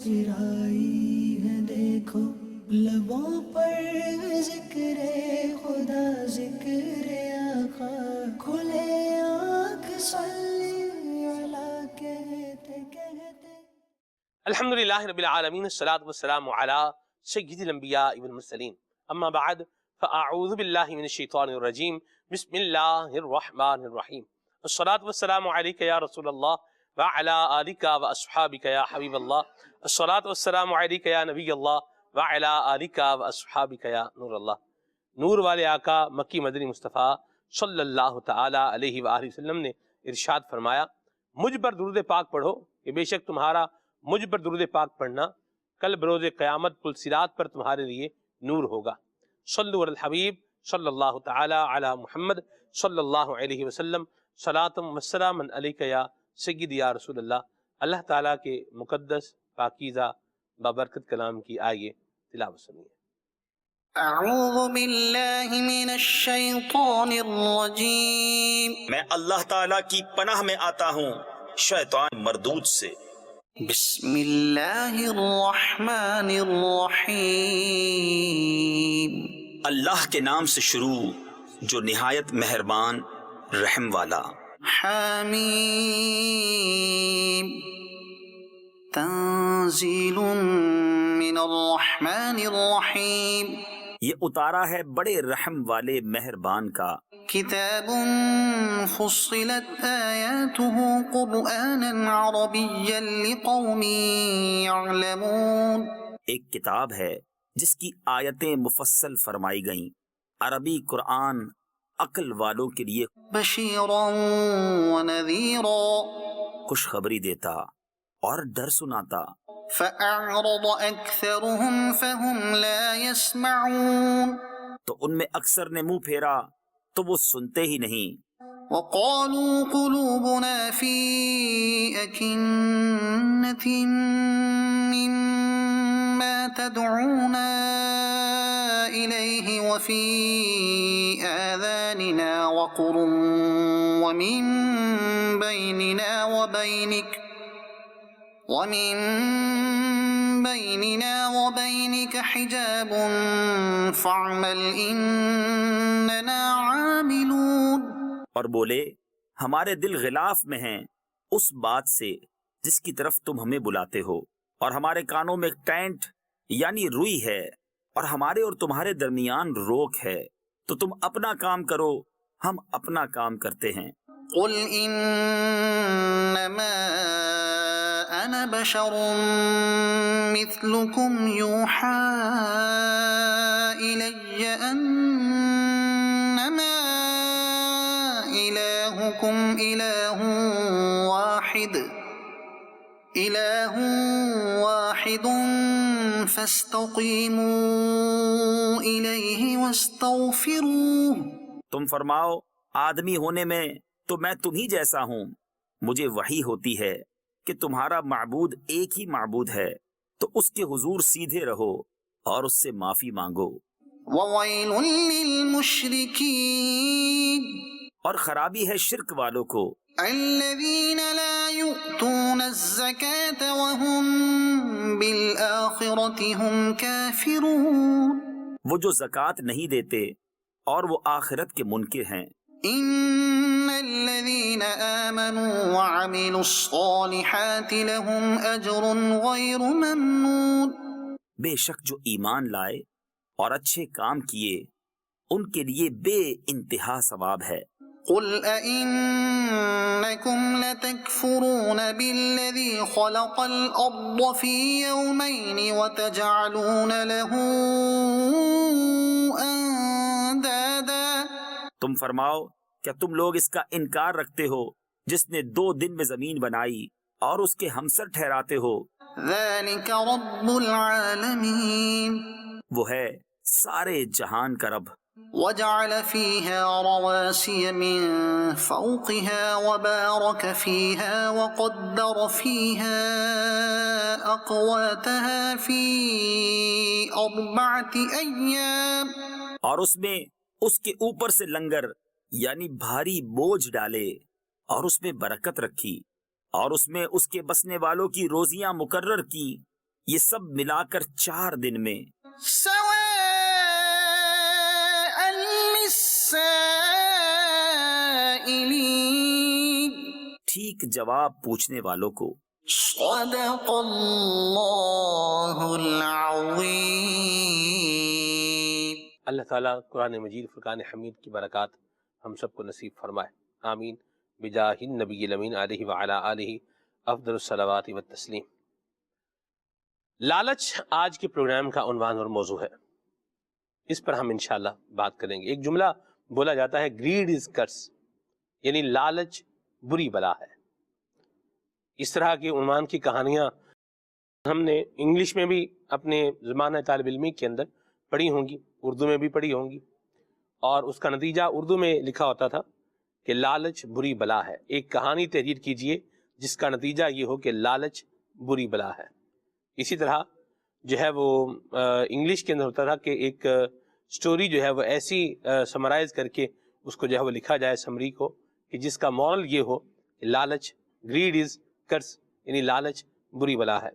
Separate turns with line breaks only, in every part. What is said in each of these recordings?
مسکرائی ہے دیکھو لبوں پر ذکر خدا ذکر آقا کھلے آنکھ صلی علی کہتے کہتے.
الحمدللہ رب العالمین الصلاۃ والسلام علی سید الانبیاء والمرسلین اما بعد فاعوذ باللہ من الشیطان الرجیم بسم اللہ الرحمن الرحیم الصلاۃ والسلام علیک یا رسول اللہ وعلی آلک واصحابک یا حبیب اللہ الصلاۃ والسلام علیک یا نبی اللہ وعلی آلک واصحابک یا نور اللہ. نور والے آقا مکی مدنی مصطفیٰ صلی اللہ تعالی علیہ وآلہ وسلم نے ارشاد فرمایا مجھ پر درود پاک پڑھو کہ بے شک تمہارا مجھ پر درود پاک پڑھنا کل بروز قیامت پل صراط پر تمہارے لیے نور ہوگا. صلو علی الحبیب صلی اللہ تعالی علی محمد صلی اللہ علیہ وسلم صلاۃ وسلام علیک یا سید یا رسول اللہ. اللہ تعالیٰ کے مقدس پاکیزہ بابرکت کلام کی آئیے تلاوت سنیے.
اعوذ باللہ من الشیطان الرجیم.
میں اللہ تعالیٰ کی پناہ میں آتا ہوں شیطان مردود سے.
بسم اللہ الرحمن الرحیم.
اللہ کے نام سے شروع جو نہایت مہربان رحم والا.
حمیم. تنزیل من الرحمن الرحیم.
یہ اتارا ہے بڑے رحم والے مہربان کا.
کتاب فصلت آیاته قرآنا عربیا لقوم يعلمون.
ایک کتاب ہے جس کی آیتیں مفصل فرمائی گئیں عربی قرآن عقل والوں کے لیے.
بشیرا ونذیرا.
خوشخبری دیتا اور ڈر سناتا.
فأعرض أكثرهم فهم لا يسمعون.
تو ان میں اکثر نے منہ پھیرا تو وہ سنتے ہی نہیں.
وقالوا قلوبنا في أكنة مما تدعونا إليه وفي آذاننا وقر ومن بيننا وبينك حجاب فاعمل إننا عاملون.
اور بولے ہمارے دل غلاف میں ہیں اس بات سے جس کی طرف تم ہمیں بلاتے ہو اور ہمارے کانوں میں ٹینٹ یعنی روئی ہے اور ہمارے اور تمہارے درمیان روک ہے تو تم اپنا کام کرو ہم اپنا کام کرتے ہیں.
قل انما انا بشر مثلكم يوحى الي انما الهكم اله واحد فاستقيموا اليه واستغفروه.
تم فرماؤ آدمی ہونے میں تو میں تم ہی جیسا ہوں. مجھے وحی ہوتی ہے کہ تمہارا معبود ایک ہی معبود ہے تو اس کے حضور سیدھے رہو اور اس سے معافی مانگو.
وَوَيْلٌ لِّلْمُشْرِكِينَ.
اور خرابی ہے شرک والوں کو.
الَّذِينَ لَا يُؤْتُونَ الزَّكَاةَ وَهُمْ بِالْآخِرَةِ هُمْ كَافِرُونَ.
وہ جو زکوٰۃ نہیں دیتے اور وہ آخرت کے منکر ہیں.
إِنَّ الَّذِينَ آمَنُوا وَعَمِلُوا الصَّالِحَاتِ لَهُمْ أَجْرٌ غَيْرُ مَمْنُونٍ.
بے شک جو ایمان لائے اور اچھے کام کیے ان کے لیے بے انتہا ثواب ہے.
قُلْ أَإِنَّكُمْ لَتَكْفُرُونَ بِالَّذِي خَلَقَ الْأَرْضَ فِي يَوْمَيْنِ وَتَجْعَلُونَ لَهُ أَندَادًا.
تم فرماؤ کیا تم لوگ اس کا انکار رکھتے ہو جس نے 2 دن میں زمین بنائی اور اس کے ہمسر ٹھہراتے ہو؟
ذَلِكَ رَبُّ الْعَالَمِينَ.
وہ ہے سارے جہان کا رب.
وَجَعَلَ فِيهَا رَوَاسِيَ مِن فَوْقِهَا وَبَارَكَ فِيهَا وَقَدَّرَ فِيهَا أَقْوَاتَهَا فِي 4 أَيَّامٍ.
اور اس میں اس کے اوپر سے لنگر یعنی بھاری بوجھ ڈالے اور اس میں برکت رکھی اور اس میں اس کے بسنے والوں کی روزیاں مقرر کی یہ سب ملا کر 4 دن میں
سواء للسائلین،
ٹھیک جواب پوچھنے والوں کو۔
صدق اللہ العظیم۔
اللہ تعالیٰ قرآن مجید فرقان حمید کی برکات ہم سب کو نصیب فرمائے، آمین، بجاہ النبی الامین علیہ وعلی آلہ افضل الصلوات والتسلیم۔ لالچ آج کے پروگرام کا عنوان اور موضوع ہے، اس پر ہم انشاءاللہ بات کریں گے۔ ایک جملہ بولا جاتا ہے گریڈ از کرس، یعنی لالچ بری بلا ہے۔ اس طرح کے عنوان کی کہانیاں ہم نے انگلش میں بھی اپنے زمانہ طالب علمی کے اندر پڑھی ہوں گی، اردو میں بھی پڑھی ہوں گی، اور اس کا نتیجہ اردو میں لکھا ہوتا تھا کہ لالچ بری بلا ہے۔ ایک کہانی تحریر کیجئے جس کا نتیجہ یہ ہو کہ لالچ بری بلا ہے۔ اسی طرح جو ہے وہ انگلش کے اندر ہوتا تھا کہ ایک سٹوری جو ہے وہ ایسی سمرائز کر کے اس کو جو ہے وہ لکھا جائے سمری کو کہ جس کا مورل یہ ہو کہ لالچ گریڈ از کرس، یعنی لالچ بری بلا ہے۔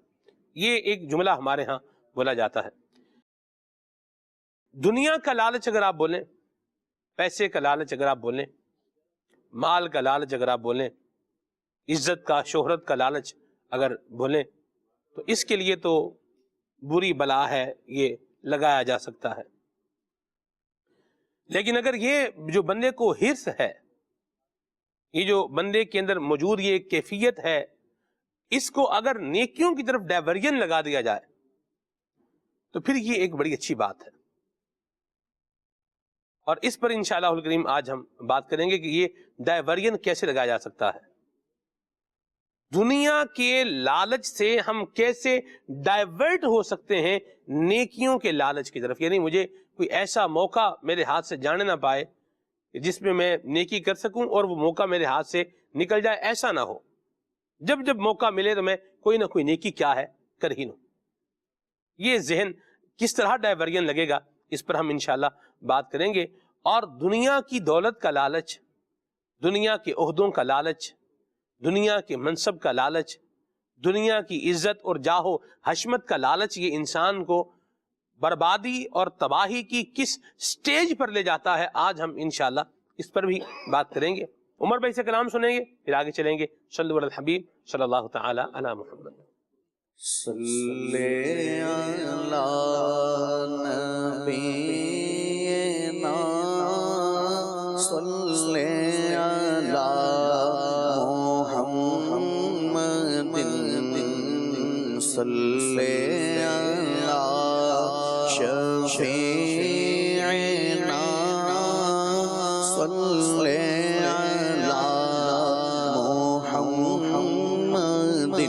یہ ایک جملہ ہمارے ہاں بولا جاتا ہے۔ دنیا کا لالچ اگر آپ بولیں، پیسے کا لالچ اگر آپ بولیں، مال کا لالچ اگر آپ بولیں، عزت کا، شہرت کا لالچ اگر بولیں، تو اس کے لیے تو بری بلا ہے، یہ لگایا جا سکتا ہے۔ لیکن اگر یہ جو بندے کو حرص ہے، یہ جو بندے کے اندر موجود یہ ایک کیفیت ہے، اس کو اگر نیکیوں کی طرف ڈائیورژن لگا دیا جائے تو پھر یہ ایک بڑی اچھی بات ہے۔ اور اس پر انشاءاللہ الکریم آج ہم بات کریں گے کہ یہ ڈائیورژن کیسے لگایا جا سکتا ہے، دنیا کے لالچ سے ہم کیسے ڈائیورٹ ہو سکتے ہیں نیکیوں کے لالچ کی طرف۔ یعنی مجھے کوئی ایسا موقع میرے ہاتھ سے جانے نہ پائے جس میں میں نیکی کر سکوں اور وہ موقع میرے ہاتھ سے نکل جائے، ایسا نہ ہو۔ جب جب موقع ملے تو میں کوئی نہ کوئی نیکی کیا ہے کر ہی لوں۔ یہ ذہن کس طرح ڈائیورژن لگے گا، اس پر ہم انشاءاللہ بات کریں گے۔ اور دنیا کی دولت کا لالچ، دنیا کے عہدوں کا لالچ، دنیا کے منصب کا لالچ، دنیا کی عزت اور جاہ و حشمت کا لالچ، یہ انسان کو بربادی اور تباہی کی کس سٹیج پر لے جاتا ہے، آج ہم انشاءاللہ اس پر بھی بات کریں گے۔ عمر بھائی سے کلام سنیں گے، پھر آگے چلیں گے۔ صلی اللہ الحبیب صلی اللہ تعالی علی محمد۔
صلی علی نبینا، صلی علی محمد، صلی علی شفیعنا، صلی علی محمد،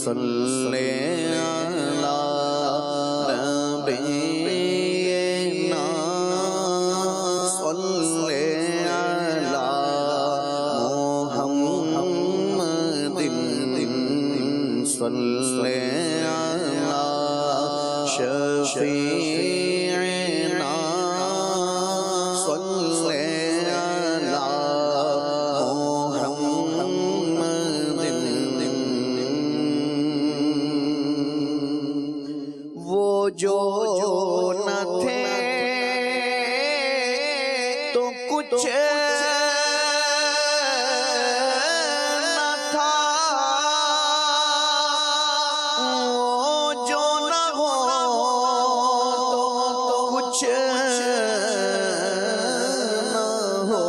صلی علی نبینا، صلی علی محمد، صلی علی شفیعنا، صلی علی محمد۔ وہ جو نہ تھے تو کچھ نہ تھا، وہ جو نہ ہو تو کچھ نہ ہو،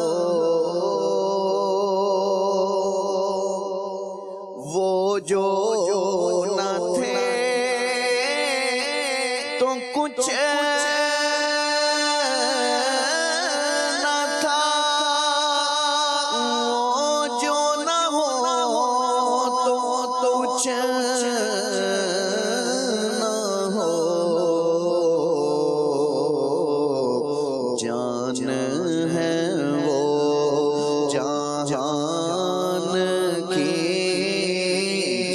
وہ جو نہ تھے تو کچھ نہ تھا، وہ جو نہ ہو تو کچھ نہ ہو، جان ہے وہ جہان کی،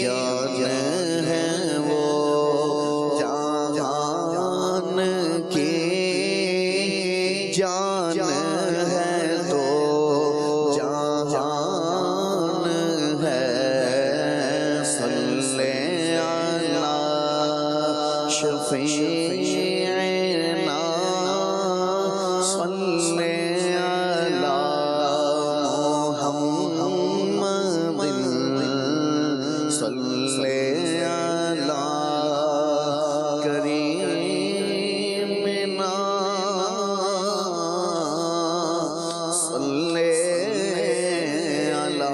جان ہے وہ جہان کی، جان ہے تو جہان ہے، صلی شفیعنا صلی علی محمد صلی علی کریمنا صلی علی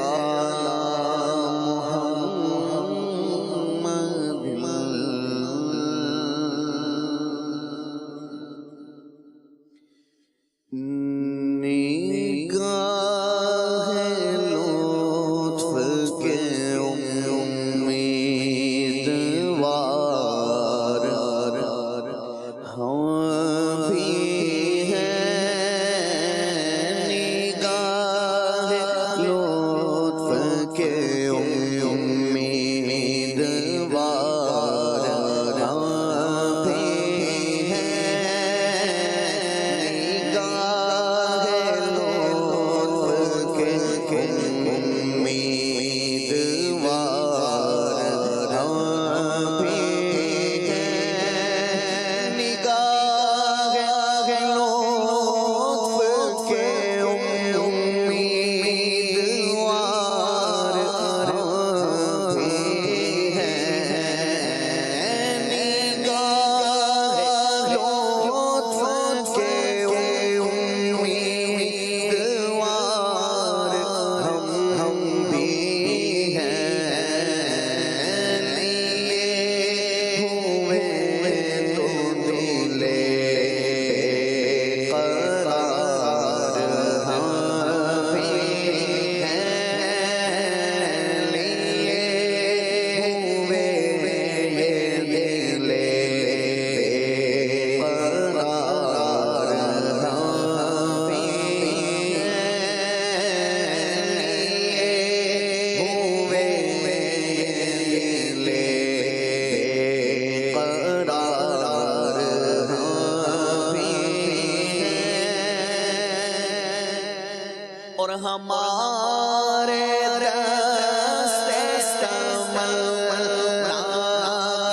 اور ہمارے دست تمنا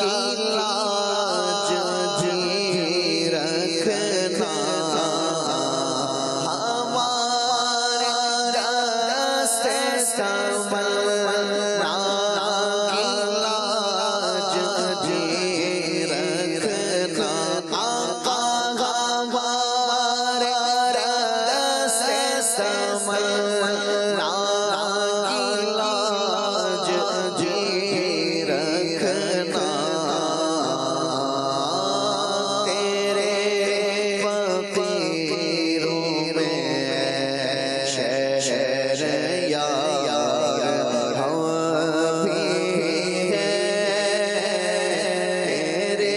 کی لاج جی رکھنا ہمارے دست تمنا کی لاج جی رکھنا آقا ہمارے دست تمنا کی لاج جی رکھنا تیرے فقیروں میں شہر یار ہم بھی ہیں تیرے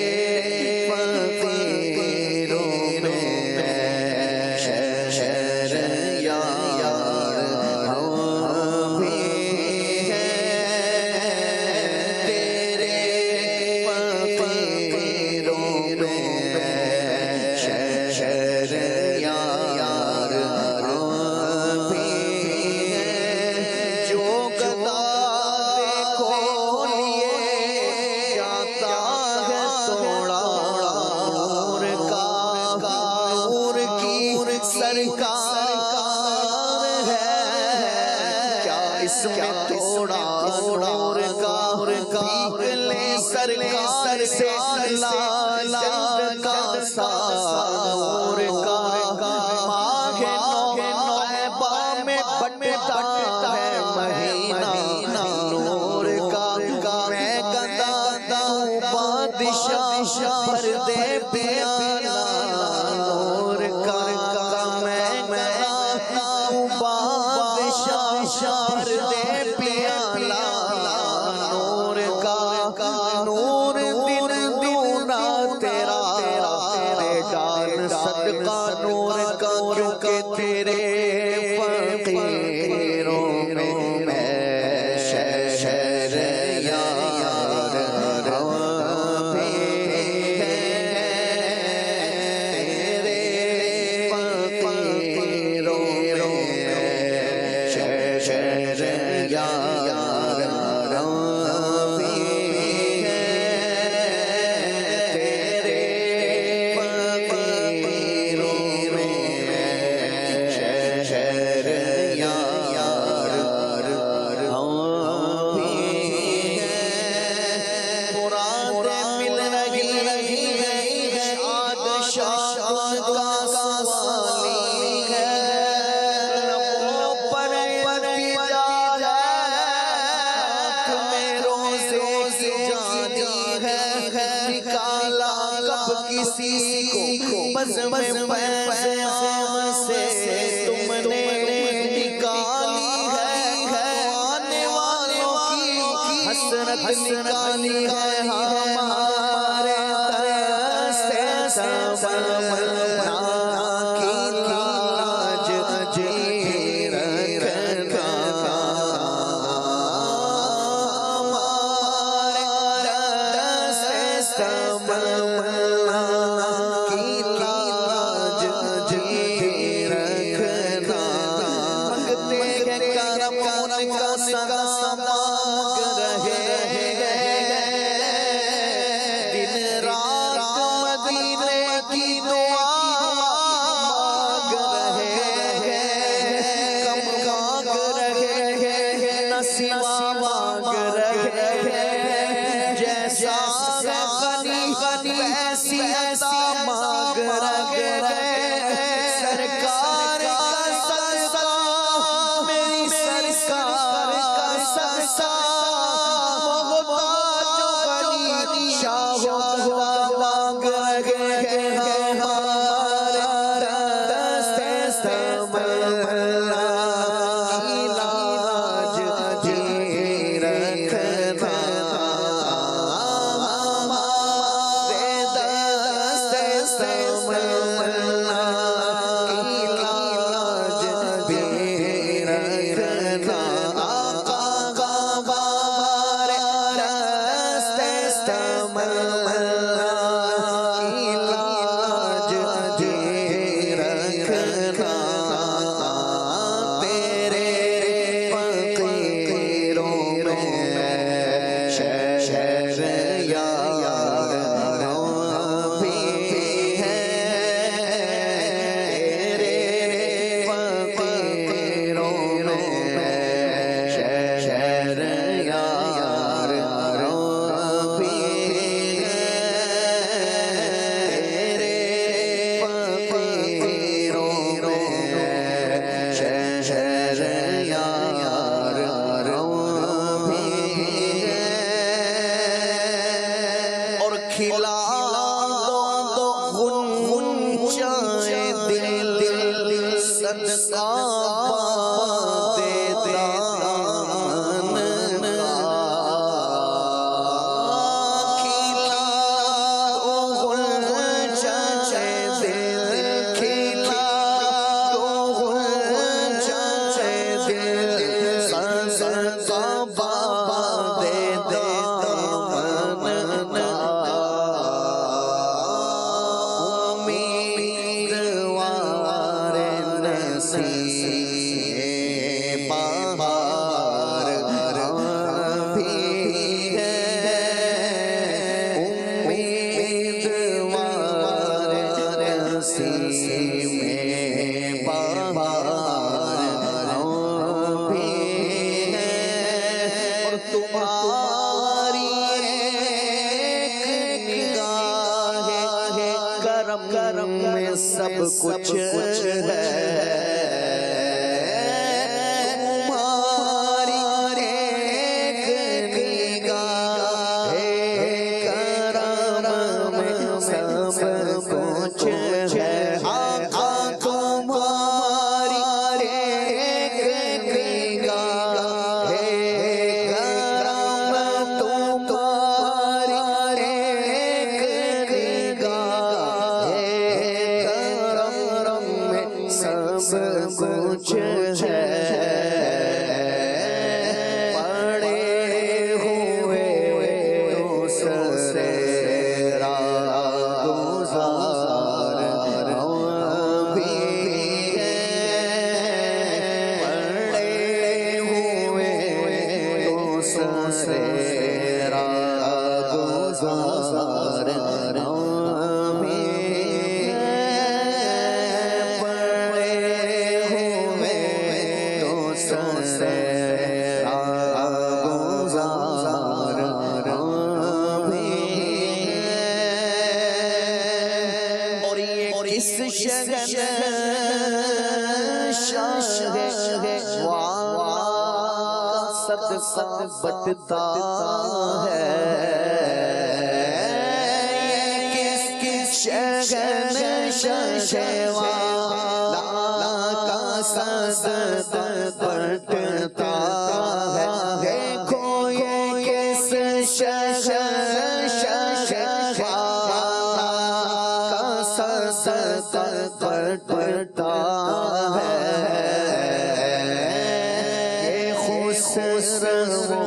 فقیروں میں شہر یار ہم بھی ہیں تیرے فقیروں میں شہر یار ہم بھی ہیں جو گدا دیکھو لیے جاتا ہے توڑا نور کا نور کی سرکار ہے کیا اس میں توڑا نور کا لے سرکار سے لال کا نور کا ماہ نوبہ میں بٹتا ہے مہینہ نور کا میں گدا بادشاہ بھر دے پیالہ نور کا میں گدا بادشاہ بھر دے پیالہ نور کا نور دن دونا تیرا دے ڈال صدقہ نور کا کیونکہ تیرے فقیروں میں شہر یار ہم بھی ہیں نکالا کب کسی کو بزم پیغام سے تم نے نکالی ہے آنے والوں کی حسرت نکالی ہے ہمارے دست تمنا کی لاج جی رکھنا ہمارے دست تمنا کی لاج جی رکھنا مانگتے ہیں کرم ان کا صدا مانگ رہے دن رات مدینے کی دعا مانگ رہے کم مانگ رہے نصیبہ مانگ رہے جیسا غنی غنی ایسی عطا مانگ رہے سرکار کا صدقہ میری سرکار کا صدقہ محتاج غنی شاہ خدا مانگ رہے ہمارا دست تمنا کی لاج جی رکھنا ہمارے دست تمنا کی لاج بھی رکھنا آقا ہمارے دست تمنا کی لاج بھی رکھنا تیرے فقیروں میں شہریار بھی ہے تیرے فقیروں میں شہریار بھی ہے تیرے فقیروں میں شہریار بھی ہے اور کھلا دو غنچۂ دل صدقہ دے دامن کھلا دو غنچۂ دل کھلا دو غنچۂ دل صدقہ دے دامن امیدوار نصیب بہار بھی ہے امیدوار نصیب بہار بھی ہے اور تمہاری ایک نگاہ کرم میں سب کچھ ہے تمہاری ایک نگاہ کرم میں سب کچھ ہے آقا تمہاری ایک نگاہ کرم تمہاری ایک نگاہ کرم میں سب کچھ ہے پڑے ہوئے دوسرے راہ گزار بھی ہے پڑے ہوئے دوسرے راہ گزار بھی ہے پڑے ہوئے دوسرے راہ گزار بھی ہے اور یہ کس شگن شاہ صدقہ بتتا ہے شہنشہوالا کا صد بٹتا ہے، دیکھو یہ کس شہنشہوالا کا صد بٹتا ہے، یہ خسرو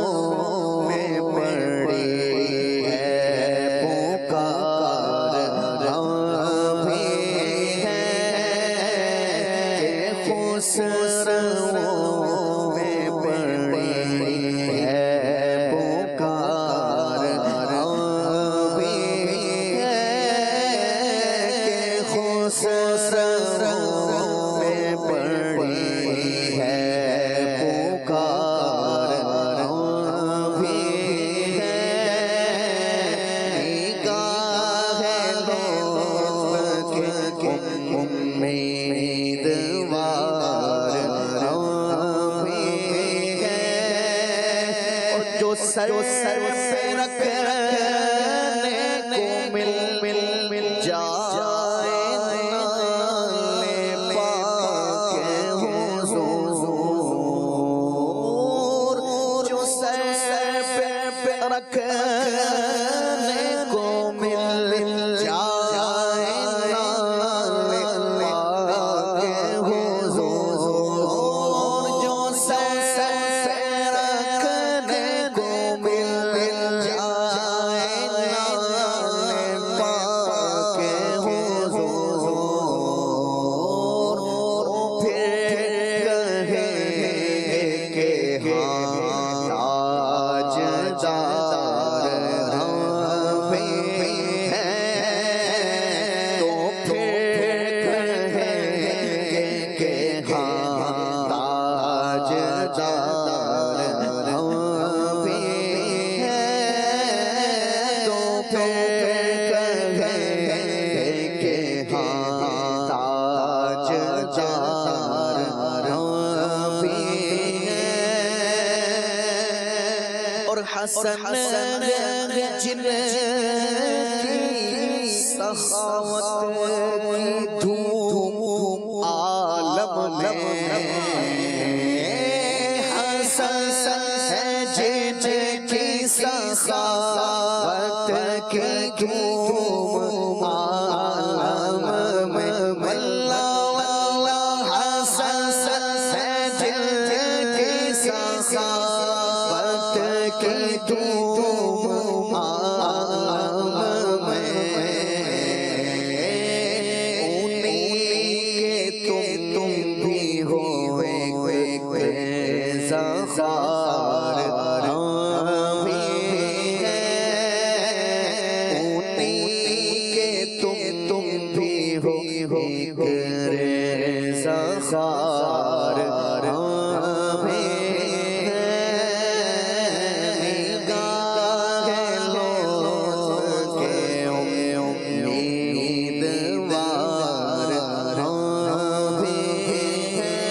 میں پڑی ہے پکار ہم بھی ہیں، یہ خسرو میں پڑی ہے پکار ہم بھی ہیں، کہ خسرو میں پڑی ہے پکار ہم بھی ہیں، نگاہ لطف کے امیدوار ہم بھی ہیں، اور جو سر پہ رکھنے کو مل جائے نالے پاک حضور، جو سر پہ رکھنے کو مل جائے نالے پاک حضور، جو سر پہ رکھنے کو مل جائے نالے پاک حضور، پھر کہیں کہ ہاں تاجدار ہم بھی ہیں، تو پھر کہیں کہ ہاں تاجدار ہم بھی ہیں، تو پھر کہیں کہ ہاں تاجدار ہم بھی ہیں، اور حسن جن کی سخاوت کی دھوم عالم میں، حسن جن کی سخاوت کی دھوم عالم میں، واللہ حسن جن کی سخاوت کی دھوم عالم میں، انہیں کے تم بھی ہوئے زخار ہم بھی ہیں، انہیں کے تم بھی ہوئے زخار ہم بھی ہیں، نگاہ لطف کے امیدوار ہم بھی ہیں،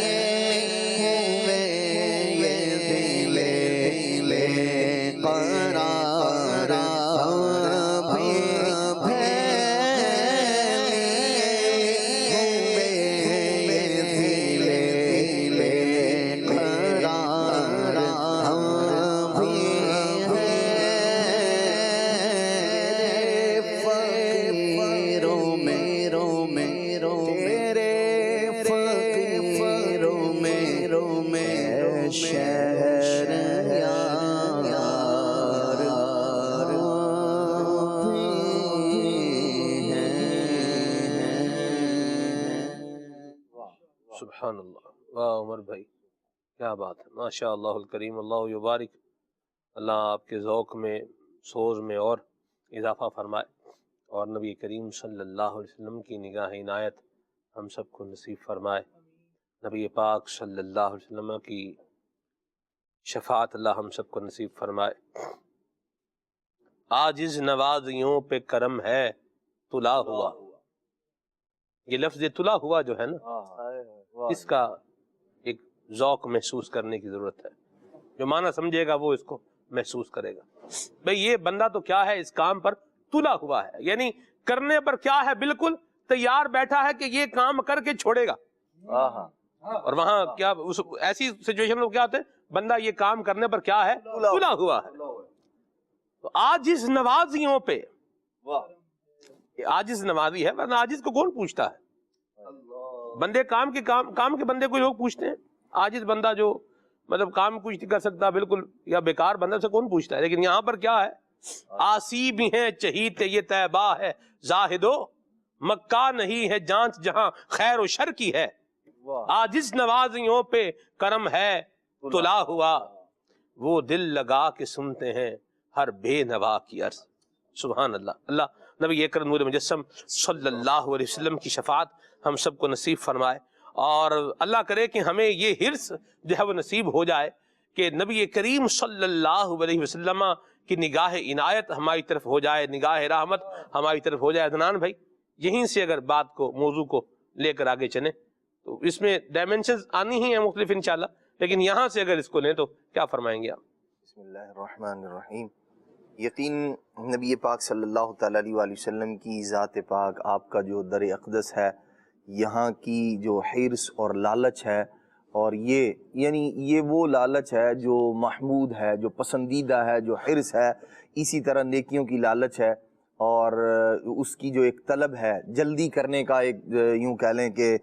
قرار ہم بھی
سبحان اللہ، واہ عمر بھائی کیا بات ہے، ماشاء اللہ الکریم، اللہ یبارک، اللہ آپ کے ذوق میں سوز میں اور اضافہ فرمائے، اور نبی کریم صلی اللہ علیہ وسلم کی نگاہ عنایت ہم سب کو نصیب فرمائے، نبی پاک صلی اللہ علیہ وسلم کی شفاعت اللہ ہم سب کو نصیب فرمائے۔ عاجز نوازیوں پہ کرم ہے تلا ہوا، یہ لفظ تلا ہوا جو ہے نا، اس کا ایک ذوق محسوس کرنے کی ضرورت ہے، جو معنی سمجھے گا وہ اس کو محسوس کرے گا۔ بھئی یہ بندہ تو کیا ہے، اس کام پر تلا ہوا ہے، یعنی کرنے پر کیا ہے بالکل تیار بیٹھا ہے کہ یہ کام کر کے چھوڑے گا. اور وہاں کیا ایسی سچویشن میں کیا ہوتے ہیں، بندہ یہ کام کرنے پر کیا ہے، تلا ہوا ہے. تو عاجز نوازیوں پہ، عاجز نوازی ہے ورنہ عاجز کو کون پوچھتا ہے؟ بندے کام کے بندے کو لوگ پوچھتے ہیں، عاجز بندہ جو مطلب کام کچھ نہیں کر سکتا بالکل یا بیکار بندہ سے کون پوچھتا ہے؟ لیکن یہاں پر کیا ہے، آسی بھی ہیں چہیتے یہ طیبہ ہے زاہدو، مکہ نہیں ہے جانچ جہاں خیر و شر کی ہے، عاجز نوازیوں پہ کرم ہے تلا ہوا، وہ دل لگا کے سنتے ہیں ہر بے نوا کی عرض. سبحان اللہ. اللہ نبی اکرم نور مجسم صلی اللہ علیہ وسلم کی شفاعت ہم سب کو نصیب فرمائے، اور اللہ کرے کہ ہمیں یہ حرص جو ہے وہ نصیب ہو جائے کہ نبی کریم صلی اللہ علیہ وسلم کی نگاہ عنایت ہماری طرف ہو جائے، نگاہ رحمت ہماری طرف ہو جائے. عدنان بھائی یہیں سے اگر بات کو موضوع کو لے کر آگے چلیں تو اس میں ڈائمنشنز آنی ہی ہیں مختلف انشاءاللہ، لیکن یہاں سے اگر اس کو لیں تو کیا فرمائیں گے آپ؟
بسم اللہ الرحمن الرحیم. یقین نبی پاک صلی اللہ تعالیٰ علیہ وآلہ وسلم کی ذات پاک، آپ کا جو در اقدس ہے، یہاں کی جو حرص اور لالچ ہے، اور یہ وہ لالچ ہے جو محمود ہے، جو پسندیدہ ہے، جو حرص ہے. اسی طرح نیکیوں کی لالچ ہے، اور اس کی جو ایک طلب ہے جلدی کرنے کا، ایک یوں کہہ لیں کہ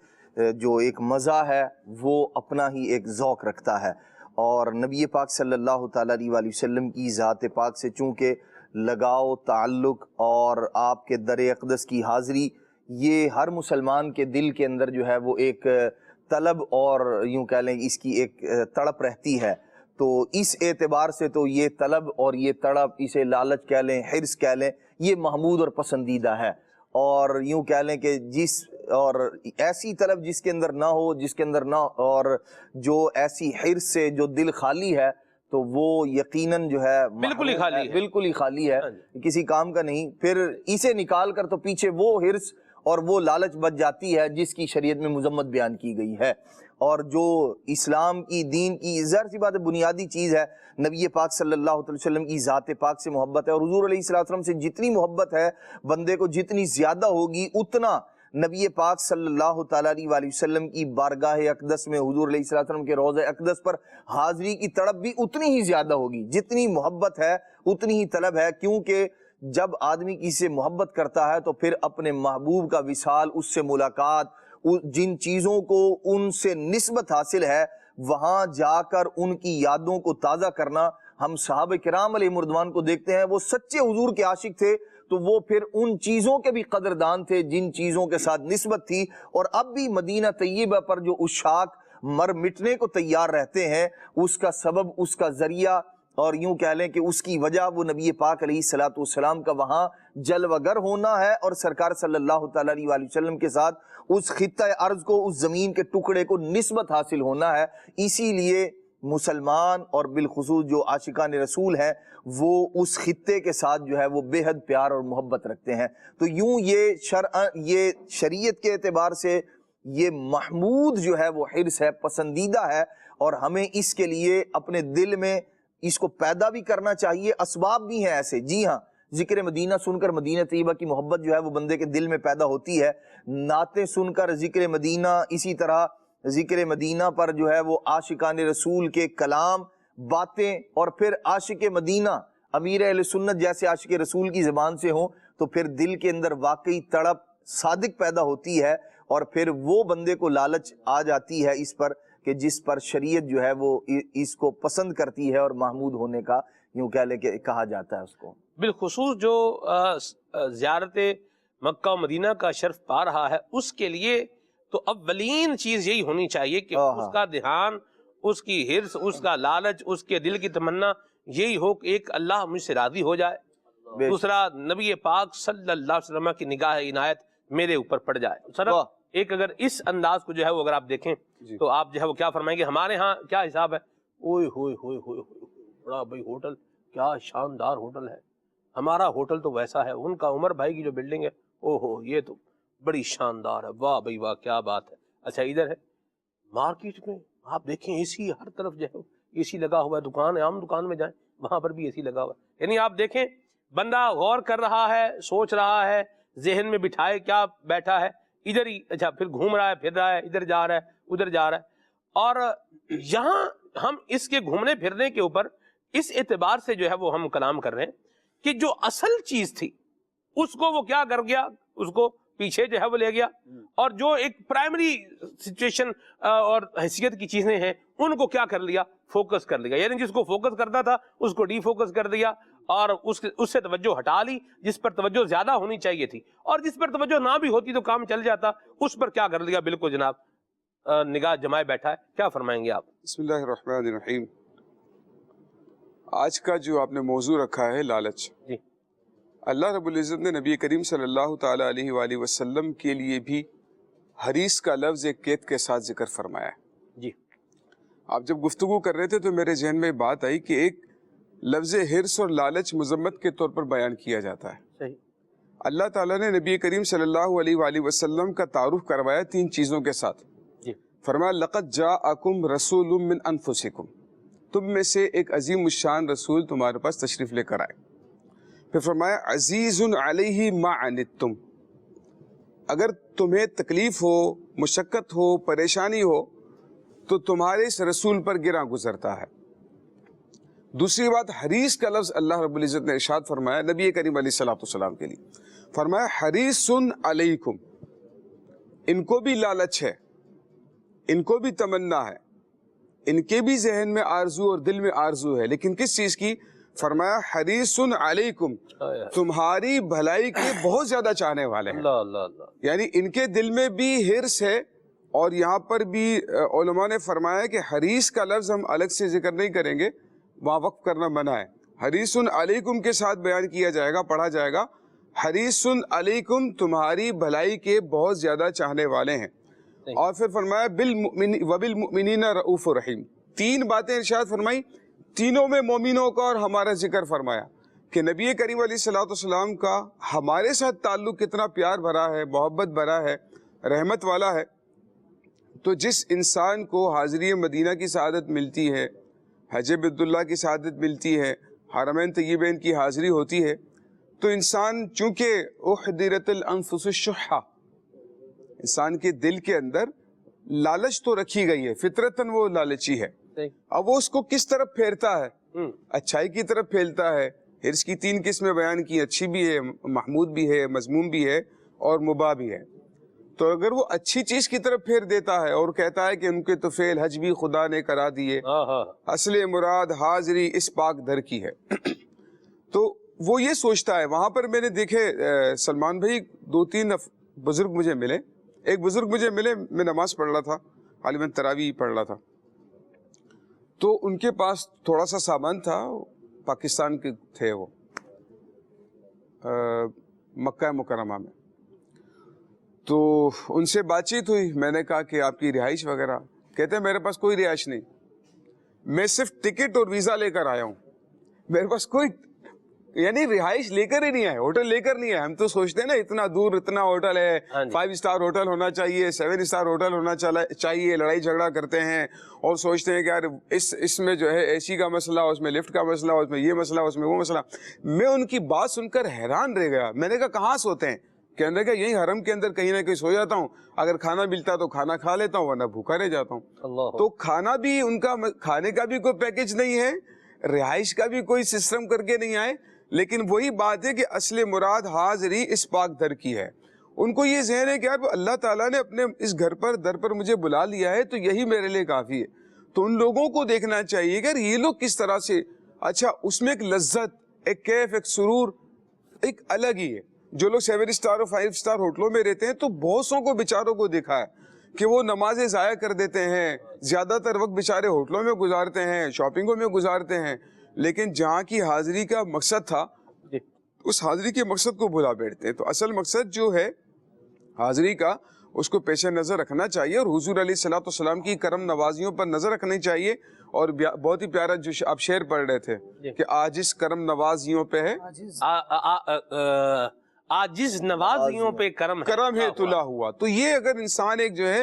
جو ایک مزہ ہے وہ اپنا ہی ایک ذوق رکھتا ہے. اور نبی پاک صلی اللہ تعالیٰ علیہ وآلہ وسلم کی ذات پاک سے چونکہ لگاؤ، تعلق اور آپ کے در اقدس کی حاضری، یہ ہر مسلمان کے دل کے اندر جو ہے وہ ایک طلب اور یوں کہہ لیں اس کی ایک تڑپ رہتی ہے. تو اس اعتبار سے تو یہ طلب اور یہ تڑپ، اسے لالچ کہہ لیں، حرص کہہ لیں، یہ محمود اور پسندیدہ ہے. اور یوں کہہ لیں کہ اور ایسی طلب جس کے اندر نہ ہو، جس کے اندر نہ، اور جو ایسی حرص سے جو دل خالی ہے تو وہ یقیناً جو ہے
بالکل ہی خالی ہے،
بالکل ہی خالی ہے، کسی کام کا نہیں. پھر اسے نکال کر تو پیچھے وہ حرص اور وہ لالچ بچ جاتی ہے جس کی شریعت میں مذمت بیان کی گئی ہے. اور جو اسلام کی، دین کی ظاہر سی بات ہے بنیادی چیز ہے، نبی پاک صلی اللہ علیہ وسلم کی ذات پاک سے محبت ہے. اور حضور علیہ السلام سے جتنی محبت ہے بندے کو، جتنی زیادہ ہوگی اتنا نبی پاک صلی اللہ تعالیٰ علیہ وآلہ وسلم کی بارگاہ اقدس میں، حضور علیہ السلام کے روضہ اقدس پر حاضری کی تڑپ بھی اتنی ہی زیادہ ہوگی. جتنی محبت ہے اتنی ہی طلب ہے، کیونکہ جب آدمی کسی سے محبت کرتا ہے تو پھر اپنے محبوب کا وصال، اس سے ملاقات، جن چیزوں کو ان سے نسبت حاصل ہے وہاں جا کر ان کی یادوں کو تازہ کرنا. ہم صحابہ کرام علیہ رضوان کو دیکھتے ہیں، وہ سچے حضور کے عاشق تھے تو وہ پھر ان چیزوں کے بھی قدردان تھے جن چیزوں کے ساتھ نسبت تھی. اور اب بھی مدینہ طیبہ پر جو عشاق مر مٹنے کو تیار رہتے ہیں، اس کا سبب، اس کا ذریعہ اور یوں کہہ لیں کہ اس کی وجہ وہ نبی پاک علیہ السلام کا وہاں جلوہ گر ہونا ہے، اور سرکار صلی اللہ تعالیٰ علیہ وآلہ وسلم کے ساتھ اس خطہ ارض کو، اس زمین کے ٹکڑے کو نسبت حاصل ہونا ہے. اسی لیے مسلمان اور بالخصوص جو عاشقان رسول ہیں وہ اس خطے کے ساتھ جو ہے وہ بے حد پیار اور محبت رکھتے ہیں. تو یوں یہ شریعت کے اعتبار سے یہ محمود جو ہے وہ حرص ہے، پسندیدہ ہے، اور ہمیں اس کے لیے اپنے دل میں اس کو پیدا بھی کرنا چاہیے. اسباب بھی ہیں ایسے، جی ہاں، ذکر مدینہ سن کر مدینہ طیبہ کی محبت جو ہے وہ بندے کے دل میں پیدا ہوتی ہے. نعتیں سن کر ذکر مدینہ، اسی طرح ذکر مدینہ پر جو ہے وہ عاشقان رسول کے کلام، باتیں، اور پھر عاشق مدینہ امیر اہل سنت جیسے عاشق رسول کی زبان سے ہوں تو پھر دل کے اندر واقعی تڑپ صادق پیدا ہوتی ہے، اور پھر وہ بندے کو لالچ آ جاتی ہے اس پر کہ جس پر شریعت جو ہے وہ اس کو پسند کرتی ہے اور محمود ہونے کا یوں کہہ لے کہ کہا جاتا ہے اس کو.
بالخصوص جو زیارت مکہ و مدینہ کا شرف پا رہا ہے اس کے لیے تو اولین چیز یہی ہونی چاہیے کہ اس کا دھیان، اس کی حرص، اس کا لالچ، اس کے دل کی تمنا یہی ہو کہ ایک اللہ مجھ سے راضی ہو جائے، دوسرا نبی پاک صلی اللہ علیہ وسلم کی نگاہ عنایت میرے اوپر پڑ جائے. سر ایک اگر اس انداز کو جو ہے وہ اگر آپ دیکھیں تو آپ جو ہے وہ کیا فرمائیں گے؟ ہمارے ہاں کیا حساب ہے، اوئے ہوئے ہوئے ہوئے بڑا بھائی ہوٹل، کیا شاندار ہوٹل ہے. ہمارا ہوٹل تو ویسا ہے، ان کا عمر بھائی کی جو بلڈنگ ہے، او ہو یہ تو بڑی شاندار ہے، واہ بھائی واہ کیا بات ہے. اچھا ادھر ہے مارکیٹ میں آپ دیکھیں اے سی ہر طرف جو ہے اے سی لگا ہوا ہے، دکان ہے، عام دکان میں جائیں وہاں پر بھی اے سی لگا ہوا ہے. یعنی آپ دیکھیں بندہ غور کر رہا ہے، سوچ رہا ہے، ذہن میں بٹھائے کیا بیٹھا ہے، ادھر ہی اچھا پھر گھوم رہا ہے، پھر رہا ہے، ادھر جا رہا ہے، ادھر جا رہا ہے. اور یہاں ہم اس کے گھومنے پھرنے کے اوپر اس اعتبار سے جو ہے وہ ہم کلام کر رہے ہیں کہ جو اصل چیز تھی اس کو وہ کیا کر گیا، اس کو پیچھے جو ہے وہ لے گیا، اور جو ایک پرائمری سچویشن اور حیثیت کی چیزیں ہیں ان کو کیا کر لیا، فوکس کر لیا. یعنی جس کو فوکس کرتا تھا اس کو ڈی فوکس کر دیا اور اس سے توجہ ہٹا لی. جس پر توجہ زیادہ ہونی چاہیے تھی اور جس پر توجہ نہ بھی ہوتی تو کام چل جاتا، اس پر کیا کر لیا، بالکل جناب نگاہ جمائے بیٹھا ہے. کیا فرمائیں گے آپ؟
بسم اللہ الرحمن الرحیم. آج کا جو آپ نے موضوع رکھا ہے لالچ،
جی.
اللہ رب العزت نے نبی کریم صلی اللہ تعالی علیہ وآلہ وسلم کے لیے بھی حریص کا لفظ ایک قید کے ساتھ ذکر فرمایا ہے.
جی.
آپ جب گفتگو کر رہے تھے تو میرے ذہن میں بات آئی کہ ایک لفظ حرص اور لالچ مذمت کے طور پر بیان کیا جاتا ہے.
صحیح.
اللہ تعالیٰ نے نبی کریم صلی اللہ علیہ وآلہ وسلم کا تعارف کروایا 3 چیزوں کے ساتھ.
جی.
فرمایا لقد جاءکم رسول من انفسکم، تم میں سے ایک عظیم الشان رسول تمہارے پاس تشریف لے کر آئے. پھر فرمایا عزیز علیہ ما عنتم، اگر تمہیں تکلیف ہو، مشقت ہو، پریشانی ہو تو تمہارے اس رسول پر گراں گزرتا ہے. دوسری بات، حریص کا لفظ اللہ رب العزت نے ارشاد فرمایا نبی کریم علیہ الصلوۃ والسلام کے لیے. فرمایا حریص علیکم، ان کو بھی لالچ ہے، ان کو بھی تمنا ہے، ان کے بھی ذہن میں آرزو اور دل میں آرزو ہے، لیکن کس چیز کی؟ فرمایا حریص علیکم، تمہاری بھلائی کے بہت زیادہ چاہنے والے ہیں.
اللہ اللہ اللہ.
یعنی ان کے دل میں بھی حرص ہے. اور یہاں پر بھی علماء نے فرمایا کہ حریص کا لفظ ہم الگ سے ذکر نہیں کریں گے، وہاں وقف کرنا منع ہے. حریص علیکم کے ساتھ بیان کیا جائے گا، پڑھا جائے گا حریص علیکم، تمہاری بھلائی کے بہت زیادہ چاہنے والے ہیں. اور پھر فرمایا وبالمؤمنین رؤوف رحیم. 3 باتیں ارشاد فرمائی، تینوں میں مومنوں کا اور ہمارا ذکر فرمایا کہ نبی کریم علیہ الصلوۃ والسلام کا ہمارے ساتھ تعلق کتنا پیار بھرا ہے، محبت بھرا ہے، رحمت والا ہے. تو جس انسان کو حاضری مدینہ کی سعادت ملتی ہے، حج بیت اللہ کی سعادت ملتی ہے، حرمین طیبین کی حاضری ہوتی ہے، تو انسان چونکہ احضرت الانفس الشح، انسان کے دل کے اندر لالچ تو رکھی گئی ہے، فطرتاً وہ لالچی ہے. اب وہ اس کو کس طرف پھیرتا ہے؟ اچھائی کی طرف پھیلتا ہے. حرص کی 3 قسمیں بیان کی، اچھی بھی ہے، محمود بھی ہے، مذموم بھی ہے اور مباح بھی ہے. تو اگر وہ اچھی چیز کی طرف پھیر دیتا ہے اور کہتا ہے کہ ان کے تو فعل حج بھی خدا نے کرا دیے، اصل مراد حاضری اس پاک در کی ہے، تو وہ یہ سوچتا ہے. وہاں پر میں نے دیکھے سلمان بھائی 2-3 بزرگ مجھے ملے. ایک بزرگ مجھے ملے، میں نماز پڑھ رہا تھا، غالباً تراویح پڑھ رہا تھا، تو ان کے پاس تھوڑا سا سامان تھا. پاکستان کے تھے، وہ مکہ مکرمہ میں. تو ان سے بات چیت ہوئی. میں نے کہا کہ آپ کی رہائش وغیرہ؟ کہتے ہیں میرے پاس کوئی رہائش نہیں، میں صرف ٹکٹ اور ویزا لے کر آیا ہوں، میرے پاس کوئی یعنی رہائش لے کر ہی نہیں آئے، ہوٹل لے کر نہیں آئے. ہم تو سوچتے ہیں نا اتنا دور اتنا ہوٹل ہے، 5 اسٹار ہوٹل ہونا چاہیے، 7 اسٹار ہوٹل ہونا چاہیے. لڑائی جھگڑا کرتے ہیں اور سوچتے ہیں کہ یار اس میں جو ہے اے سی کا مسئلہ، اس میں لفٹ کا مسئلہ، اس میں یہ مسئلہ، اس میں وہ مسئلہ. میں ان کی بات سن کر حیران رہ گیا. میں نے کہا کہاں سوتے ہیں؟ کہنے لگا یہی حرم کے اندر کہیں نہ کہیں سو جاتا ہوں، اگر کھانا ملتا تو کھانا کھا لیتا ہوں ورنہ بھوکا رہ جاتا ہوں. تو کھانا بھی ان کا، کھانے کا بھی کوئی پیکج نہیں ہے، رہائش کا بھی کوئی سسٹم کر کے نہیں آئے. لیکن وہی بات ہے کہ اصل مراد حاضری اس پاک در کی ہے. ان کو یہ ذہن ہے کہ یار اللہ تعالیٰ نے اپنے اس گھر پر در پر مجھے بلا لیا ہے تو یہی میرے لیے کافی ہے. تو ان لوگوں کو دیکھنا چاہیے کہ یہ لوگ کس طرح سے، اچھا اس میں ایک لذت، ایک کیف، ایک سرور ایک الگ ہی ہے. جو لوگ 7 اسٹار اور 5 اسٹار ہوٹلوں میں رہتے ہیں تو بہت سو کو بیچاروں کو دیکھا ہے کہ وہ نمازیں ضائع کر دیتے ہیں، زیادہ تر وقت بیچارے ہوٹلوں میں گزارتے ہیں، شاپنگوں میں گزارتے ہیں. لیکن جہاں کی حاضری کا مقصد تھا اس حاضری کے مقصد کو بھلا بیٹھتے ہیں. تو اصل مقصد جو ہے حاضری کا اس کو پیش نظر رکھنا چاہیے اور حضور علیہ الصلوۃ والسلام کی کرم نوازیوں پر نظر رکھنی چاہیے. اور بہت ہی پیارا جو آپ شعر پڑھ رہے تھے کہ آجز کرم نوازیوں پہ ہے،
عاجز نوازیوں پہ کرم
ہے تلا ہوا. تو یہ اگر انسان ایک جو ہے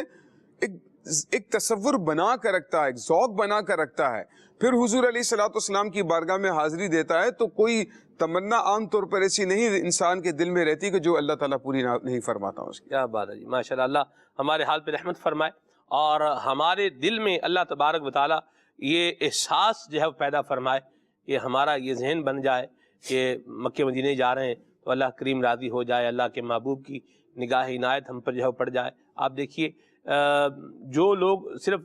ایک ایک تصور بنا کر رکھتا ہے, ایک ذوق بنا کر رکھتا ہے, پھر حضور علیہ الصلوۃ والسلام کی بارگاہ میں حاضری دیتا ہے, تو کوئی تمنا عام طور پر ایسی نہیں انسان کے دل میں رہتی کہ جو اللہ تعالیٰ پوری نہیں فرماتا اس کی.
کیا بات ہے جی, ماشاء اللہ, اللہ ہمارے حال پہ رحمت فرمائے اور ہمارے دل میں اللہ تبارک و تعالیٰ یہ احساس جو ہے پیدا فرمائے کہ ہمارا یہ ذہن بن جائے کہ مکہ مدینے جا رہے ہیں تو اللہ کریم راضی ہو جائے, اللہ کے محبوب کی نگاہ عنایت ہم پر جو ہے پڑ جائے. آپ دیکھیے جو لوگ صرف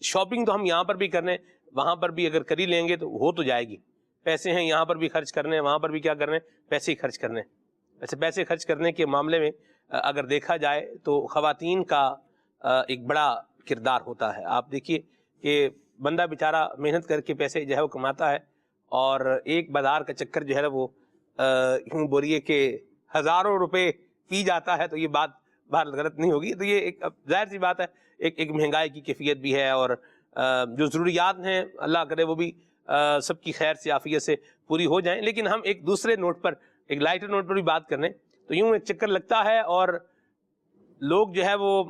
شاپنگ تو ہم یہاں پر بھی کرنے, وہاں پر بھی اگر کری لیں گے تو ہو تو جائے گی, پیسے ہیں یہاں پر بھی خرچ کرنے, وہاں پر بھی کیا کرنے, پیسے ہی خرچ کرنے. ویسے پیسے خرچ کرنے کے معاملے میں اگر دیکھا جائے تو خواتین کا ایک بڑا کردار ہوتا ہے. آپ دیکھیے کہ بندہ بیچارہ محنت کر کے پیسے جو ہے وہ کماتا ہے اور ایک بازار کا چکر جو ہے نا وہ یوں بولیے کہ ہزاروں روپے پی جاتا ہے, تو یہ بات غلط نہیں ہوگی. تو یہ ایک ظاہر سی بات ہے, ایک مہنگائی کی کیفیت بھی ہے, اور جو ضروریات ہیں اللہ کرے وہ بھی سب کی خیر سے عافیت سے پوری ہو جائیں. لیکن ہم ایک دوسرے نوٹ پر, ایک لائٹر نوٹ پر بھی بات کرنے تو یوں ایک چکر لگتا ہے اور لوگ جو ہے وہ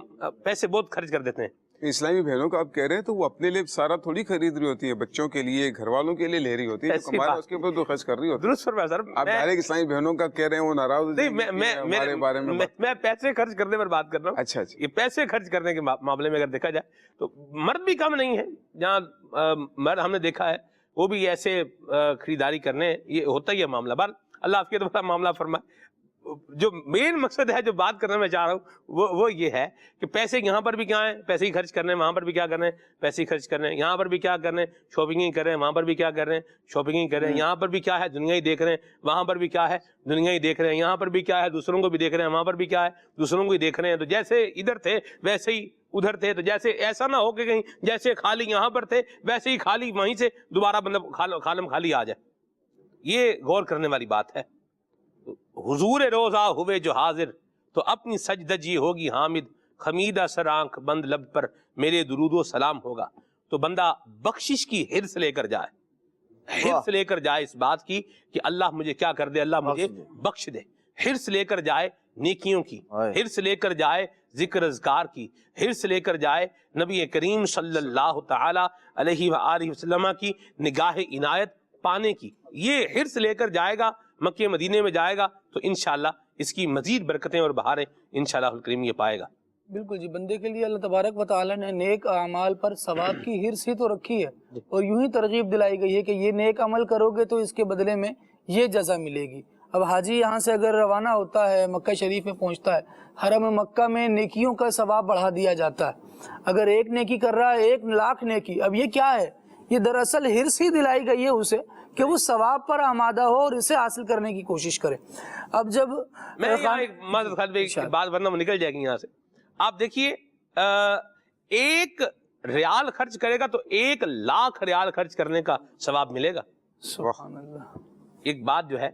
پیسے بہت خرچ کر دیتے ہیں.
اسلامی بہنوں کا آپ کہہ رہے ہیں تو وہ اپنے لیے سارا تھوڑی خرید رہی ہوتی ہے, بچوں کے لیے, گھر والوں کے لیے لے رہی ہوتی ہے, تو کمانا اس کے اوپر تو خرچ کر رہی ہوتی ہے.
درست فرمایا سر.
آپ ڈائریکٹ اسلامی بہنوں کا کہہ رہے ہیں وہ ناراض ہمارے بارے میں.
میں پیسے خرچ کرنے پر بات کر رہا ہوں.
اچھا اچھا,
یہ پیسے خرچ کرنے کے معاملے میں اگر دیکھا جائے تو مرد بھی کم نہیں ہے. جہاں مرد ہم نے دیکھا ہے وہ بھی ایسے خریداری کرنے, یہ ہوتا ہی ہے معاملہ. بار اللہ آپ کے دوبارہ معاملہ فرمائے. جو مین مقصد ہے جو بات کرنا میں چاہ رہا ہوں وہ یہ ہے کہ پیسے یہاں پر بھی کیا ہیں, پیسے ہی خرچ کرنے, وہاں پر بھی کیا کرنے, پیسے ہی خرچ کرنے, یہاں پر بھی کیا کرنے, شاپنگ ہی کریں, وہاں پر بھی کیا کر رہے ہیں, شاپنگ ہی کریں, یہاں پر بھی کیا ہے, دنیا ہی دیکھ رہے ہیں, وہاں پر بھی کیا ہے, دنیا ہی دیکھ رہے ہیں, یہاں پر بھی کیا ہے, دوسروں کو بھی دیکھ رہے ہیں, وہاں پر بھی کیا ہے, دوسروں کو ہی دیکھ رہے ہیں. تو جیسے ادھر تھے ویسے ہی ادھر تھے, تو جیسے ایسا نہ ہو کہ کہیں جیسے خالی یہاں پر تھے ویسے ہی خالی وہیں سے دوبارہ مطلب خالم خالی آ جائے. یہ غور کرنے والی بات ہے. حضور روزہ ہوئے جو حاضر تو اپنی سجدجی ہوگی حامد, خمیدہ سر آنکھ بند لب پر میرے درود و سلام ہوگا. تو بندہ بخشش کی حرص لے کر جائے, حرص لے کر جائے اس بات کی کہ اللہ مجھے کیا کر دے, اللہ مجھے بخش دے. حرص لے کر جائے نیکیوں کی, حرص لے کر جائے ذکر اذکار کی, حرص لے کر جائے نبی کریم صلی اللہ تعالی علیہ وآلہ وسلم کی نگاہ عنایت پانے کی. یہ حرص لے کر جائے گا, مکہ مدینے میں جائے گا, تو انشاءاللہ اس کی مزید برکتیں اور بہاریں انشاءاللہ الکریم یہ پائے گا.
بالکل جی, بندے کے لیے اللہ تبارک و تعالی نے نیک اعمال پر ثواب کی حرص ہی تو رکھی ہے, اور یوں ہی ترغیب دلائی گئی ہے کہ یہ نیک عمل کرو گے تو اس کے بدلے میں یہ جزا ملے گی. اب حاجی یہاں سے اگر روانہ ہوتا ہے, مکہ شریف میں پہنچتا ہے, حرم مکہ میں نیکیوں کا ثواب بڑھا دیا جاتا ہے. اگر ایک نیکی کر رہا ہے 1,00,000 نیکی. اب یہ کیا ہے, یہ دراصل حرص ہی دلائی گئی ہے اسے کہ وہ ثواب پر آمادہ ہو اور اسے حاصل کرنے کی کوشش کرے. اب جب
میں یہاں ایک بات ورنہ وہ نکل جائے گی یہاں سے. آپ دیکھیے 1 ریال خرچ کرے گا تو 1,00,000 ریال خرچ کرنے کا ثواب ملے گا.
سبحان اللہ.
ایک بات جو ہے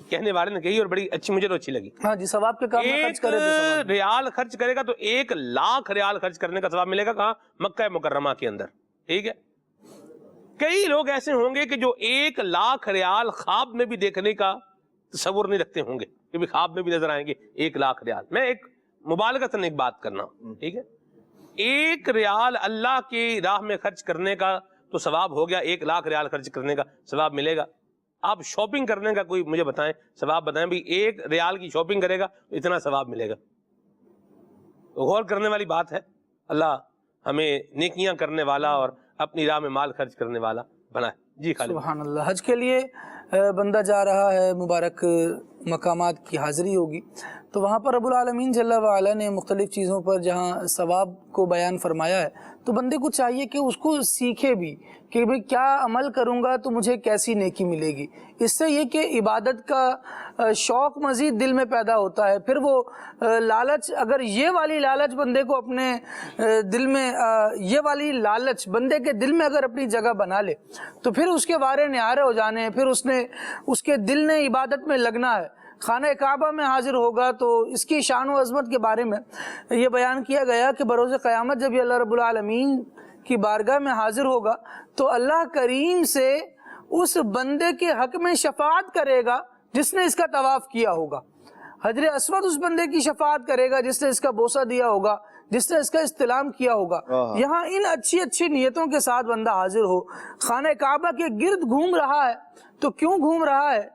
کہنے والے نے کہی اور بڑی اچھی, مجھے تو اچھی لگی.
ہاں جی, ثواب کے کام میں خرچ کرے تو ثواب.
1 ریال خرچ کرے گا تو 1,00,000 ریال خرچ کرنے کا ثواب ملے گا. کہاں؟ مکہ مکرمہ کے اندر. ٹھیک ہے, کئی لوگ ایسے ہوں گے کہ جو 1,00,000 ریال خواب میں بھی دیکھنے کا تصور نہیں رکھتے ہوں گے کہ بھی خواب میں بھی نظر آئیں گے 1,00,000 ریال. میں ایک مبالغتاً ایک بات کرنا ہوں, ٹھیک ہے, 1 ریال اللہ کی راہ میں خرچ کرنے کا تو ثواب ہو گیا, 1,00,000 ریال خرچ کرنے کا ثواب ملے گا. آپ شاپنگ کرنے کا کوئی مجھے بتائیں, ثواب بتائیں بھی 1 ریال کی شاپنگ کرے گا تو اتنا ثواب ملے گا. غور کرنے والی بات ہے. اللہ ہمیں نیکیاں کرنے والا اور اپنی راہ میں مال خرچ کرنے والا بنائے. جی خالد.
سبحان اللہ. حج کے لیے بندہ جا رہا ہے, مبارک مقامات کی حاضری ہوگی, تو وہاں پر رب العالمین جل وعلا نے مختلف چیزوں پر جہاں ثواب کو بیان فرمایا ہے, تو بندے کو چاہیے کہ اس کو سیکھے بھی کہ بھئی کیا عمل کروں گا تو مجھے کیسی نیکی ملے گی. اس سے یہ کہ عبادت کا شوق مزید دل میں پیدا ہوتا ہے. پھر وہ لالچ, اگر یہ والی لالچ بندے کو اپنے دل میں, یہ والی لالچ بندے کے دل میں اگر اپنی جگہ بنا لے تو پھر اس کے وارے نہارے ہو جانے, پھر اس کے دل نے عبادت میں لگنا ہے. خانہ کعبہ میں حاضر ہوگا تو اس کی شان و عظمت کے بارے میں یہ بیان کیا گیا کہ بروز قیامت جب یہ اللہ رب العالمین کی بارگاہ میں حاضر ہوگا تو اللہ کریم سے اس بندے کے حق میں شفاعت کرے گا جس نے اس کا طواف کیا ہوگا. حجر اسود اس بندے کی شفاعت کرے گا جس نے اس کا بوسہ دیا ہوگا, جس نے اس کا استلام کیا ہوگا. یہاں ان اچھی اچھی نیتوں کے ساتھ بندہ حاضر ہو, خانہ کعبہ کے گرد گھوم رہا ہے, تو کیوں گھوم رہا ہے؟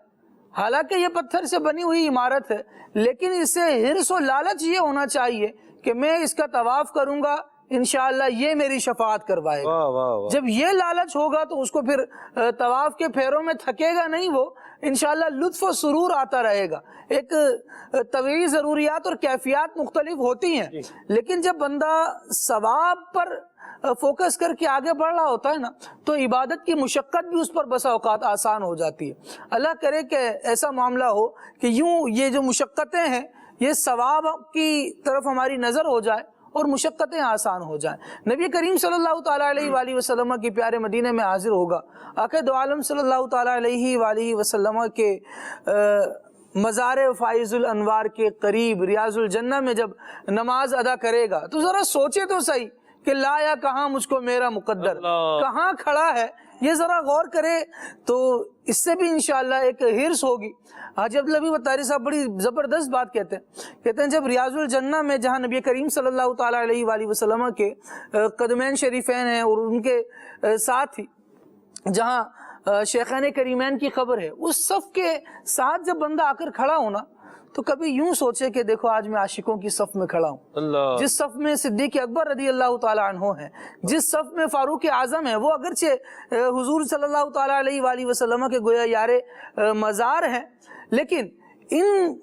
حالانکہ یہ پتھر سے بنی ہوئی عمارت ہے, لیکن اس سے حرص و لالچ یہ ہونا چاہیے کہ میں اس کا طواف کروں گا, انشاءاللہ یہ میری شفاعت کروائے گا. جب یہ لالچ ہوگا تو اس کو پھر طواف کے پھیروں میں تھکے گا نہیں, وہ انشاءاللہ لطف و سرور آتا رہے گا. ایک طبعی ضروریات اور کیفیات مختلف ہوتی ہیں, لیکن جب بندہ ثواب پر فوکس کر کے آگے بڑھ رہا ہوتا ہے نا, تو عبادت کی مشقت بھی اس پر بسا اوقات آسان ہو جاتی ہے. اللہ کرے کہ ایسا معاملہ ہو کہ یوں یہ جو مشقتیں ہیں یہ ثواب کی طرف ہماری نظر ہو جائے اور مشقتیں آسان ہو جائیں. نبی کریم صلی اللہ تعالیٰ علیہ وآلہ وسلم کی پیارے مدینے میں حاضر ہوگا. آقا دو عالم صلی اللہ تعالیٰ علیہ وآلہ وسلم کے مزار فائز الانوار کے قریب ریاض الجنہ میں جب نماز ادا کرے گا تو ذرا سوچے تو صحیح کہ لایا کہاں مجھ کو میرا مقدر, کہاں کھڑا ہے, یہ ذرا غور کرے تو اس سے بھی انشاءاللہ ایک حرص ہوگی. حاجی عبداللہ بطاری صاحب بڑی زبردست بات کہتے ہیں جب ریاض الجنہ میں جہاں نبی کریم صلی اللہ تعالیٰ علیہ وآلہ وسلم کے قدمین شریفین ہیں اور ان کے ساتھ ہی جہاں شیخین کریمین کی قبر ہے, اس صف کے ساتھ جب بندہ آ کر کھڑا ہونا تو کبھی یوں سوچے کہ دیکھو آج میں عاشقوں کی صف میں کھڑا ہوں. جس صف میں صدیق اکبر رضی اللہ تعالیٰ عنہ ہیں, جس صف میں فاروق اعظم ہیں, وہ اگرچہ حضور صلی اللہ تعالیٰ علیہ وآلہ وسلم کے گویا یار مزار ہیں, لیکن ان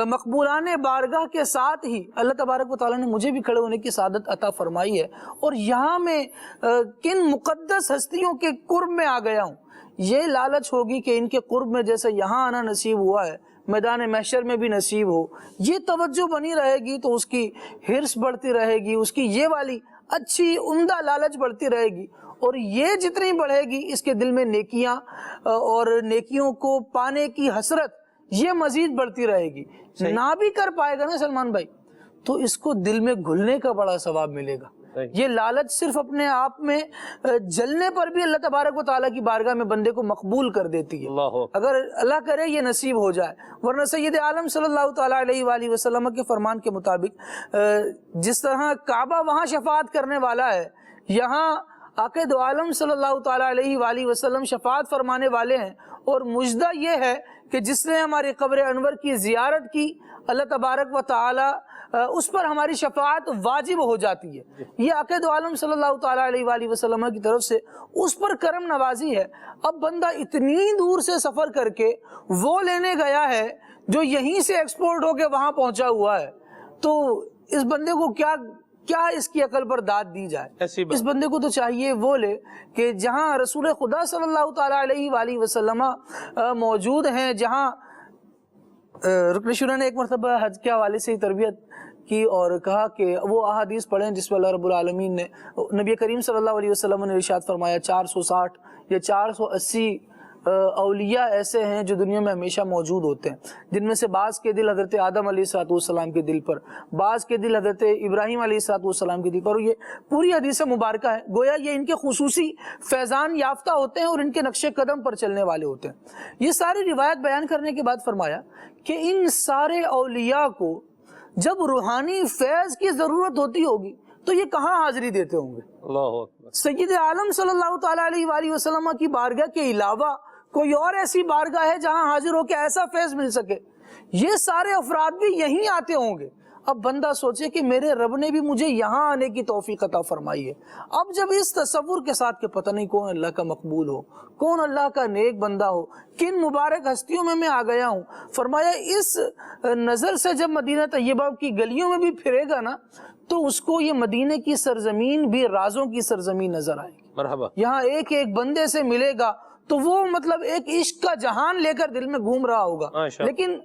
مقبولان بارگاہ کے ساتھ ہی اللہ تبارک و تعالیٰ نے مجھے بھی کھڑے ہونے کی سعادت عطا فرمائی ہے. اور یہاں میں کن مقدس ہستیوں کے قرب میں آ گیا ہوں. یہ لالچ ہوگی کہ ان کے قرب میں جیسے یہاں آنا نصیب ہوا ہے میدان محشر میں بھی نصیب ہو. یہ توجہ بنی رہے گی تو اس کی حرص بڑھتی رہے گی, اس کی یہ والی اچھی عمدہ لالچ بڑھتی رہے گی, اور یہ جتنی بڑھے گی اس کے دل میں نیکیاں اور نیکیوں کو پانے کی حسرت یہ مزید بڑھتی رہے گی. نہ بھی کر پائے گا نا سلمان بھائی تو اس کو دل میں گھلنے کا بڑا ثواب ملے گا. یہ لالچ صرف اپنے آپ میں جلنے پر بھی اللہ تبارک و تعالیٰ کی بارگاہ میں بندے کو مقبول کر دیتی ہے, اگر اللہ کرے یہ نصیب ہو جائے. ورنہ سید عالم صلی اللہ تعالیٰ علیہ وآلہ وسلم کے فرمان کے مطابق جس طرح کعبہ وہاں شفاعت کرنے والا ہے, یہاں آقا دو عالم صلی اللہ تعالیٰ علیہ وآلہ وسلم شفاعت فرمانے والے ہیں. اور مجدہ یہ ہے کہ جس نے ہماری قبر انور کی زیارت کی, اللہ تبارک و تعالیٰ اس پر ہماری شفاعت واجب ہو جاتی ہے. یہ آقا دو عالم صلی اللہ تعالیٰ علیہ وآلہ وسلم کی طرف سے اس پر کرم نوازی ہے. اب بندہ اتنی دور سے سفر کر کے وہ لینے گیا ہے جو یہیں سے ایکسپورٹ ہو کے وہاں پہنچا ہوا ہے, تو اس بندے کو کیا اس کی عقل پر داد دی جائے. اس بندے کو تو چاہیے وہ لے کہ جہاں رسول خدا صلی اللہ تعالیٰ علیہ وآلہ وسلم موجود ہیں, جہاں رکن شورا نے ایک مرتبہ حج کے حوالے سے تربیت کی اور کہا کہ وہ احادیث پڑھیں جس میں اللہ رب العالمین نے نبی کریم صلی اللہ علیہ وسلم نے ارشاد فرمایا 460 یا 480 اولیاء ایسے ہیں جو دنیا میں ہمیشہ موجود ہوتے ہیں, جن میں سے بعض کے دل حضرت آدم علیہ السلام کے دل پر, بعض کے دل حضرت ابراہیم علیہ السلام کے دل پر. یہ پوری حدیث مبارکہ ہے, گویا یہ ان کے خصوصی فیضان یافتہ ہوتے ہیں اور ان کے نقش قدم پر چلنے والے ہوتے ہیں. یہ ساری روایت بیان کرنے کے بعد فرمایا کہ ان سارے اولیاء کو جب روحانی فیض کی ضرورت ہوتی ہوگی تو یہ کہاں حاضری دیتے ہوں گے. سید عالم صلی اللہ تعالیٰ علیہ وآلہ وسلم کی بارگاہ کے علاوہ کوئی اور ایسی بارگاہ ہے جہاں حاضر ہو کے ایسا فیض مل سکے؟ یہ سارے افراد بھی یہیں آتے ہوں گے. اب بندہ سوچے کہ میرے رب نے بھی مجھے یہاں آنے کی توفیق عطا فرمائی ہے. اب جب اس تصور کے ساتھ کہ پتہ نہیں کون اللہ کا مقبول ہو, کون اللہ کا نیک بندہ ہو, کن مبارک ہستیوں میں آ گیا ہوں, فرمایا اس نظر سے جب مدینہ طیبہ کی گلیوں میں بھی پھرے گا نا تو اس کو یہ مدینے کی سرزمین بھی رازوں کی سرزمین نظر آئے گی. مرحبا. یہاں ایک ایک بندے سے ملے گا تو وہ مطلب ایک عشق کا جہان لے کر دل میں گھوم رہا ہوگا. لیکن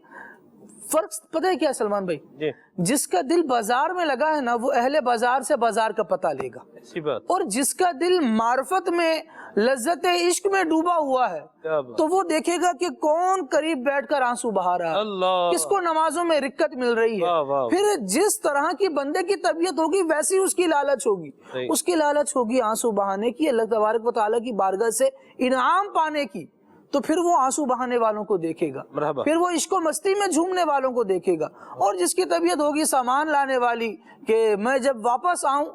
فرق پتہ ہے کیا سلمان بھائی, جس کا دل بازار میں لگا ہے نا وہ اہل بازار سے بازار کا پتہ لے گا, اور جس کا دل معرفت میں لذت عشق میں ڈوبا ہوا ہے تو وہ دیکھے گا کہ کون قریب بیٹھ کر آنسو بہا رہا ہے, کس کو نمازوں میں رکت مل رہی ہے. پھر جس طرح کی بندے کی طبیعت ہوگی ویسی اس کی لالچ ہوگی. اس کی لالچ ہوگی آنسو بہانے کی, اللہ تبارک و تعالیٰ کی بارگاہ سے انعام پانے کی. تو پھر وہ آنسو بہانے والوں کو دیکھے گا,
مرحبا.
پھر وہ عشق و مستی میں جھومنے والوں کو دیکھے گا, اور جس کی طبیعت ہوگی سامان لانے والی کہ میں جب واپس آؤں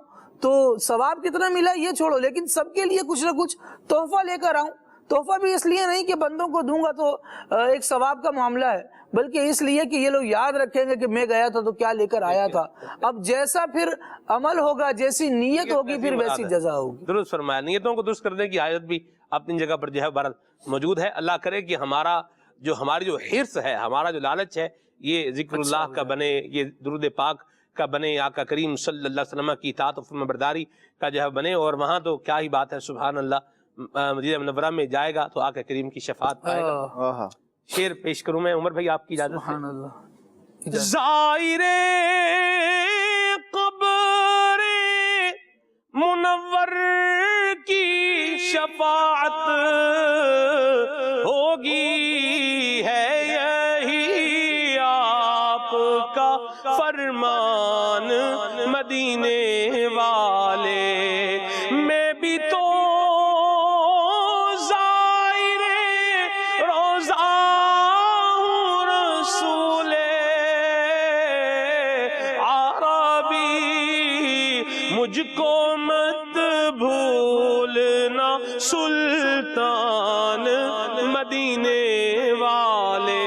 تو ثواب کتنا ملا یہ چھوڑو, لیکن سب کے لیے کچھ نہ کچھ تحفہ لے کر آؤں. تحفہ بھی اس لیے نہیں کہ بندوں کو دوں گا تو ایک ثواب کا معاملہ ہے, بلکہ اس لیے کہ یہ لوگ یاد رکھیں گے کہ میں گیا تھا تو کیا لے کر آیا تھا. اب جیسا پھر عمل ہوگا, جیسی نیت ہوگی, پھر ویسی جزا ہوگی.
درست فرمایا. نیتوں کو درست کرنے کی آیت بھی اپنی جگہ پر جو ہے بہرحال موجود ہے. اللہ کرے کہ ہماری جو حرص ہے, ہمارا جو لالچ ہے, یہ ذکر اللہ کا بنے, یہ درود پاک کا بنے, آقا کریم صلی اللہ علیہ وسلم کی اطاعت و فرما برداری کا جو ہے بنے. اور وہاں تو کیا ہی بات ہے, سبحان اللہ, مدینہ منورہ میں جائے گا تو آقا کریم کی شفاعت پائے گا. شعر پیش کروں میں عمر بھائی آپ کی اجازت سے.
سبحان اللہ.
زائر قبر منور کی شفاعت ہوگی, ہے یہی آپ کا فرمان مدینے والے. میں بھی تو زائر روضہ ہوں, رسول عربی مجھ کو مت بھولنا, سلطان مدینے والے.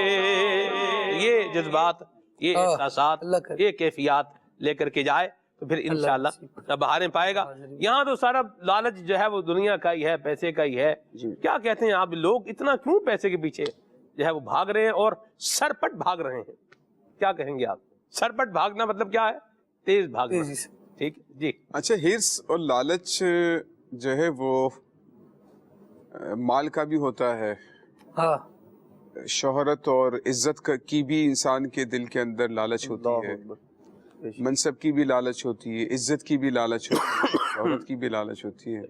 یہ جذبات, یہ احساسات, یہ کیفیات لے کر کے جائے تو پھر انشاءاللہ بہاریں پائے گا. یہاں تو سارا لالچ جو ہے وہ دنیا کا ہی ہے, پیسے کا ہی ہے. کیا کہتے ہیں آپ لوگ اتنا کیوں پیسے کے پیچھے جو ہے وہ بھاگ رہے ہیں اور سرپٹ بھاگ رہے ہیں؟ کیا کہیں گے آپ؟ سرپٹ بھاگنا مطلب کیا ہے؟ تیز بھاگنا. ٹھیک جی.
اچھا, ہرس اور لالچ جو ہے وہ مال کا بھی ہوتا ہے,
ہاں,
شہرت اور عزت کی بھی انسان کے دل کے اندر لالچ ہوتی ہے, منصب کی بھی لالچ ہوتی ہے, عزت کی بھی لالچ ہوتی ہے, شہرت کی بھی لالچ ہوتی ہے.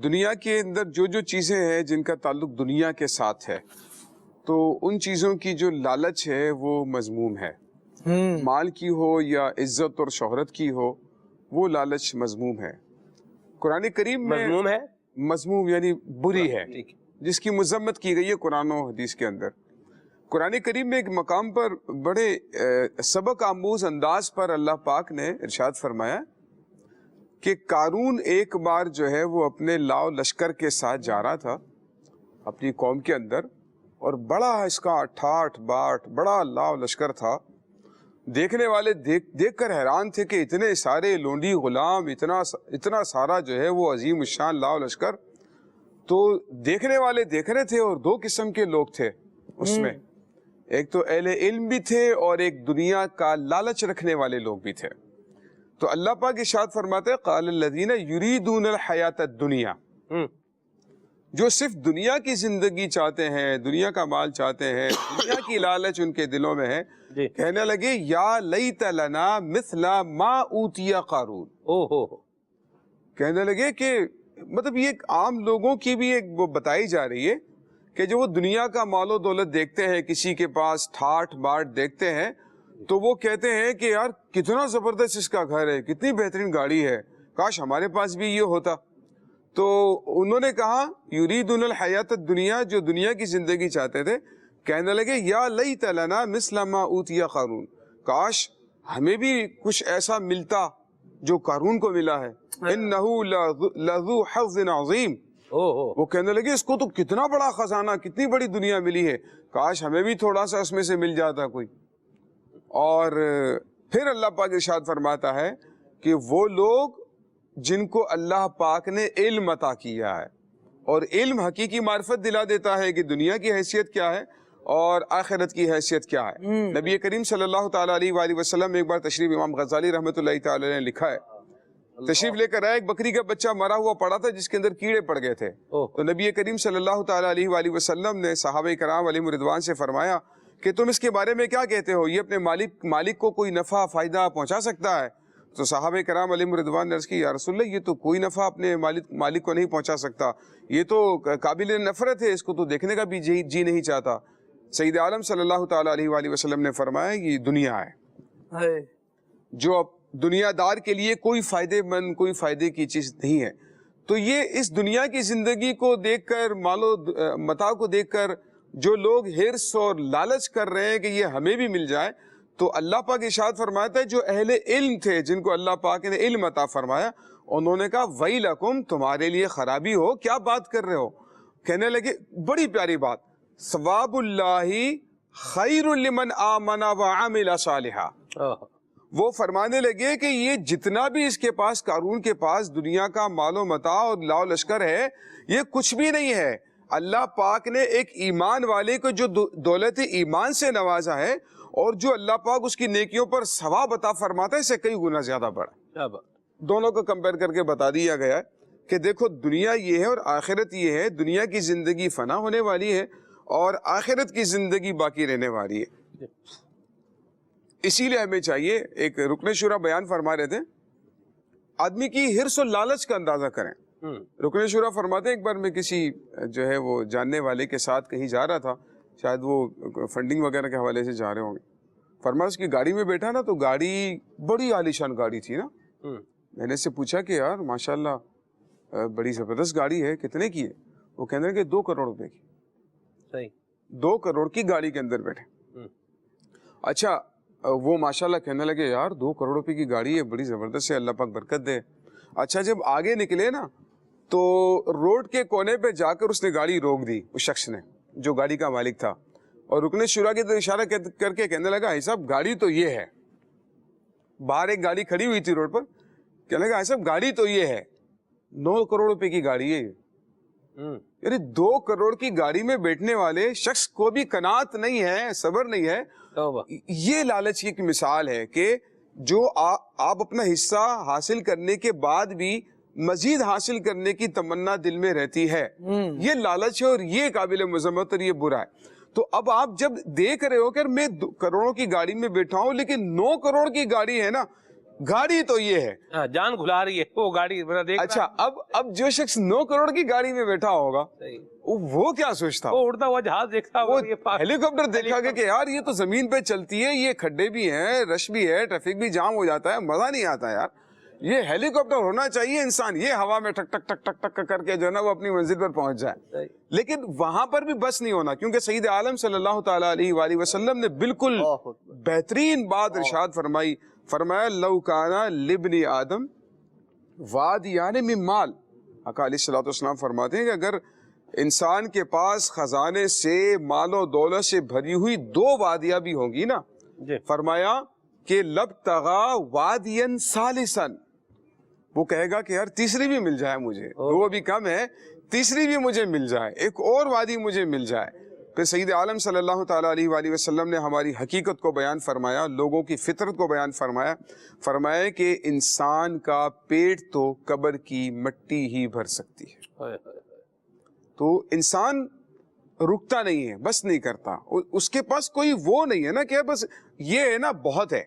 دنیا کے اندر جو چیزیں ہیں جن کا تعلق دنیا کے ساتھ ہے, تو ان چیزوں کی جو لالچ ہے وہ مذموم ہے. مال کی ہو یا عزت اور شہرت کی ہو, وہ لالچ مذموم ہے. قرآن کریم میں
مذموم ہے,
مذموم یعنی بری ہے, جس کی مذمت کی گئی ہے قرآن و حدیث کے اندر. قرآن کریم میں ایک مقام پر بڑے سبق آموز انداز پر اللہ پاک نے ارشاد فرمایا کہ قارون ایک بار جو ہے وہ اپنے لاؤ لشکر کے ساتھ جا رہا تھا اپنی قوم کے اندر, اور بڑا اس کا ٹھاٹ باٹ بڑا لاؤ لشکر تھا. دیکھنے والے دیکھ کر حیران تھے کہ اتنے سارے لونڈی غلام, اتنا سارا جو ہے وہ عظیم الشان لاؤ لشکر. تو دیکھنے والے دیکھ رہے تھے, اور دو قسم کے لوگ تھے اس میں, ایک تو اہل علم بھی تھے اور ایک دنیا کا لالچ رکھنے والے لوگ بھی تھے. تو اللہ پاک ارشاد فرماتے ہیں قال الذین یریدون الحیات الدنیا, جو صرف دنیا کی زندگی چاہتے ہیں, دنیا کا مال چاہتے ہیں, دنیا کی لالچ ان کے دلوں میں ہے, کہنے لگے یا لیت لنا مثل ما اوتی قارون. کہنے لگے کہ مطلب یہ عام لوگوں کی بھی ایک وہ بتائی جا رہی ہے کہ جو وہ دنیا کا مال و دولت دیکھتے ہیں, کسی کے پاس ٹھاٹ باٹ دیکھتے ہیں, تو وہ کہتے ہیں کہ یار کتنا زبردست اس کا گھر ہے, کتنی بہترین گاڑی ہے, کاش ہمارے پاس بھی یہ ہوتا. تو انہوں نے کہا یریدون الحیات الدنیا, جو دنیا کی زندگی چاہتے تھے, کہنے لگے یا لیت لنا مثل ما اوتی قارون, کاش ہمیں بھی کچھ ایسا ملتا جو قارون کو ملا ہے. انہو لذو حظ عظیم, وہ کہنے لگے اس کو تو کتنا بڑا خزانہ, کتنی بڑی دنیا ملی ہے, کاش ہمیں بھی تھوڑا سا اس میں سے مل جاتا کوئی. اور پھر اللہ پاک ارشاد فرماتا ہے کہ وہ لوگ جن کو اللہ پاک نے علم عطا کیا ہے, اور علم حقیقی معرفت دلا دیتا ہے کہ دنیا کی حیثیت کیا ہے اور آخرت کی حیثیت کیا ہے. نبی کریم صلی اللہ تعالیٰ علیہ وآلہ وسلم ایک بار تشریف, امام غزالی رحمۃ اللہ تعالی نے لکھا ہے, تشریف لے کر آئے, ایک بکری کا بچہ مرا ہوا پڑا تھا جس کے اندر کیڑے پڑ گئے تھے. تو نبی کریم صلی اللہ تعالیٰ علیہ وآلہ وسلم نے صحابہ کرام علیہم رضوان سے فرمایا کہ تم اس کے بارے میں کیا کہتے ہو, یہ اپنے مالک کو کوئی نفع فائدہ پہنچا سکتا ہے؟ تو صحابہ کرام علیہم رضوان نے عرض کی یا رسول اللہ, یہ تو کوئی نفع اپنے مالک کو نہیں پہنچا سکتا, یہ تو قابل نفرت ہے, اس کو تو دیکھنے کا بھی جی نہیں چاہتا. سید عالم صلی اللہ تعالیٰ علیہ وآلہ وسلم نے فرمایا یہ دنیا ہے, جو اب دنیا دار کے لیے کوئی فائدے مند, کوئی فائدے کی چیز نہیں ہے. تو یہ اس دنیا کی زندگی کو دیکھ کر، مال و متاع کو دیکھ کر جو لوگ حرص اور لالچ کر رہے ہیں کہ یہ ہمیں بھی مل جائے، تو اللہ پاک ارشاد فرماتا ہے جو اہل علم تھے، جن کو اللہ پاک نے علم عطا فرمایا، انہوں نے کہا ویلکم، تمہارے لیے خرابی ہو، کیا بات کر رہے ہو؟ کہنے لگے بڑی پیاری بات، ثواب اللہ خیر لمن آمن وعمل صالحا۔ وہ فرمانے لگے کہ یہ جتنا بھی اس کے پاس، قارون کے پاس دنیا کا مال و متاع اور لاؤ لشکر ہے، یہ کچھ بھی نہیں ہے۔ اللہ پاک نے ایک ایمان والے کو جو دولت ایمان سے نوازا ہے، اور جو اللہ پاک اس کی نیکیوں پر ثواب عطا فرماتا ہے، اسے کئی گنا زیادہ بڑا۔ دونوں کو کمپیئر کر کے بتا دیا گیا ہے کہ دیکھو دنیا یہ ہے اور آخرت یہ ہے، دنیا کی زندگی فنا ہونے والی ہے اور آخرت کی زندگی باقی رہنے والی ہے۔ اسی لیے ہمیں چاہیے، ایک رکن شورا بیان فرما رہے تھے، آدمی کی حرص و لالچ کا اندازہ کریں۔ رکن شورا فرماتے ہیں ایک بار میں کسی جو ہے وہ جاننے والے کے ساتھ کہیں جا رہا تھا، شاید وہ فنڈنگ وغیرہ کے حوالے سے جا رہے ہوں گے، فرما اس کی گاڑی میں بیٹھا نا، تو گاڑی بڑی عالیشان گاڑی تھی نا۔ میں نے اس سے پوچھا کہ یار ماشاءاللہ بڑی زبردست گاڑی ہے، کتنے کی ہے؟ وہ کہنے لگے 2 کروڑ روپے کی۔
صحیح،
2 کروڑ کی گاڑی کے اندر بیٹھے۔ اچھا وہ ماشاءاللہ کہنے لگے یار 2 کروڑ روپے کی گاڑی ہے، بڑی زبردست ہے، اللہ پاک برکت دے۔ اچھا جب آگے نکلے نا تو روڈ کے کونے پہ جا کر اس نے گاڑی روک دی، اس شخص نے جو گاڑی کا مالک تھا، اور رکن شورا کی طرف اشارہ کر کے کہنے لگا صاحب گاڑی تو یہ ہے۔ باہر ایک گاڑی کھڑی ہوئی تھی روڈ پر، کہنے لگا صاحب گاڑی تو یہ ہے، 9 کروڑ روپے کی گاڑی ہے یہ۔ یعنی 2 کروڑ کی گاڑی میں بیٹھنے والے شخص کو بھی قناعت نہیں ہے، صبر نہیں ہے۔ یہ لالچ کی ایک مثال ہے کہ جو آپ اپنا حصہ حاصل کرنے کے بعد بھی مزید حاصل کرنے کی تمنا دل میں رہتی ہے، یہ لالچ ہے اور یہ قابل مذمت اور یہ برا ہے۔ تو اب آپ جب دیکھ رہے ہو کہ میں 2 کروڑوں کی گاڑی میں بیٹھا ہوں، لیکن 9 کروڑ کی گاڑی ہے نا، گاڑی تو یہ ہے،
جان گھلا رہی ہے وہ گاڑی۔
اچھا اب جو شخص 9 کروڑ کی گاڑی میں بیٹھا ہوگا وہ کیا سوچتا؟
وہ اڑتا ہوا جہاز دیکھتا،
وہ ہیلی کاپٹر دیکھا کہ یار یہ تو زمین پہ چلتی ہے، یہ کھڈے بھی ہیں، رش بھی ہے، ٹریفک بھی جام ہو جاتا ہے، مزہ نہیں آتا یار۔ یہ ہیلی کاپٹر ہونا چاہیے، انسان یہ ہوا میں ٹک ٹک ٹک ٹک ٹک کر کے جو ہے نا وہ اپنی منزل پر پہنچ جائے۔ لیکن وہاں پر بھی بس نہیں ہونا، کیونکہ سید عالم صلی اللہ تعالیٰ علیہ وآلہ وسلم نے بالکل بہترین بات ارشاد فرمائی، فرمایا لو کانا لابن آدم وادیان من مال۔ آقا علیہ الصلوۃ والسلام فرماتے ہیں کہ اگر انسان کے پاس خزانے سے، مال و دولت سے بھری ہوئی 2 وادیاں بھی ہوں گی نا، فرمایا کہ لبتغا وادین ثالثاً، وہ کہے گا کہ یار تیسری بھی مل جائے مجھے، 2 بھی کم ہے، تیسری بھی مجھے مل جائے، ایک اور وادی مجھے مل جائے۔ پھر سید عالم صلی اللہ تعالیٰ علیہ وآلہ وسلم نے ہماری حقیقت کو بیان فرمایا، لوگوں کی فطرت کو بیان فرمایا، فرمایا کہ انسان کا پیٹ تو قبر کی مٹی ہی بھر سکتی ہے۔ تو انسان رکتا نہیں ہے، بس نہیں کرتا، اس کے پاس کوئی وہ نہیں ہے نا کہ بس یہ ہے نا بہت ہے۔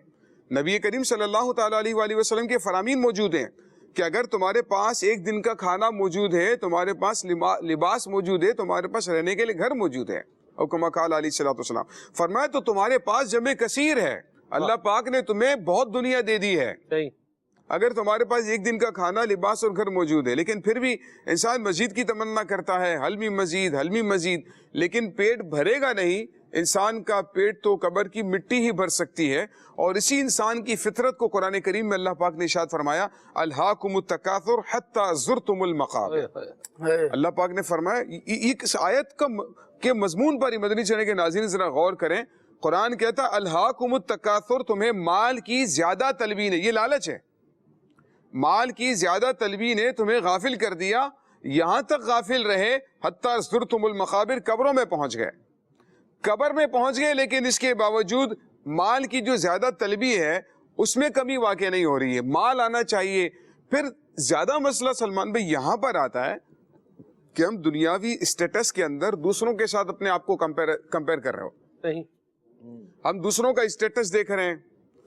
نبی کریم صلی اللہ تعالیٰ علیہ وآلہ وسلم کے فرامین موجود ہیں کہ اگر تمہارے پاس ایک دن کا کھانا موجود ہے، تمہارے پاس لباس موجود ہے، تمہارے پاس رہنے کے لیے گھر موجود ہے، اور کما قال علیہ الصلوۃ والسلام، فرمایا تو تمہارے پاس جمع کثیر ہے، اللہ پاک نے تمہیں بہت دنیا دے دی ہے۔ اگر تمہارے پاس ایک دن کا کھانا، لباس اور گھر موجود ہے، لیکن پھر بھی انسان مزید کی تمنا کرتا ہے، حلمی مزید، حلمی مزید، لیکن پیٹ بھرے گا نہیں۔ انسان کا پیٹ تو قبر کی مٹی ہی بھر سکتی ہے، اور اسی انسان کی فطرت کو قرآن کریم میں اللہ پاک نے ارشاد فرمایا الہاکم التکاثر حتی زرتم المقابر۔ اللہ پاک نے فرمایا، اس آیت کے مضمون پر مدنی چینل کے ناظرین ذرا غور کریں، قرآن کہتا ہے الہاکم التکاثر، تمہیں مال کی زیادہ طلبی نے، یہ لالچ ہے، مال کی زیادہ طلبی نے تمہیں غافل کر دیا، یہاں تک غافل رہے حتی زرتم المقابر، قبروں میں پہنچ گئے، قبر میں پہنچ گئے، لیکن اس کے باوجود مال کی جو زیادہ طلبی ہے اس میں کمی واقع نہیں ہو رہی ہے، مال آنا چاہیے۔ پھر زیادہ مسئلہ سلمان بھائی یہاں پر آتا ہے کہ ہم دنیاوی اسٹیٹس کے اندر دوسروں کے ساتھ اپنے آپ کو کمپیئر کر رہے ہو، ہم دوسروں کا اسٹیٹس دیکھ رہے ہیں،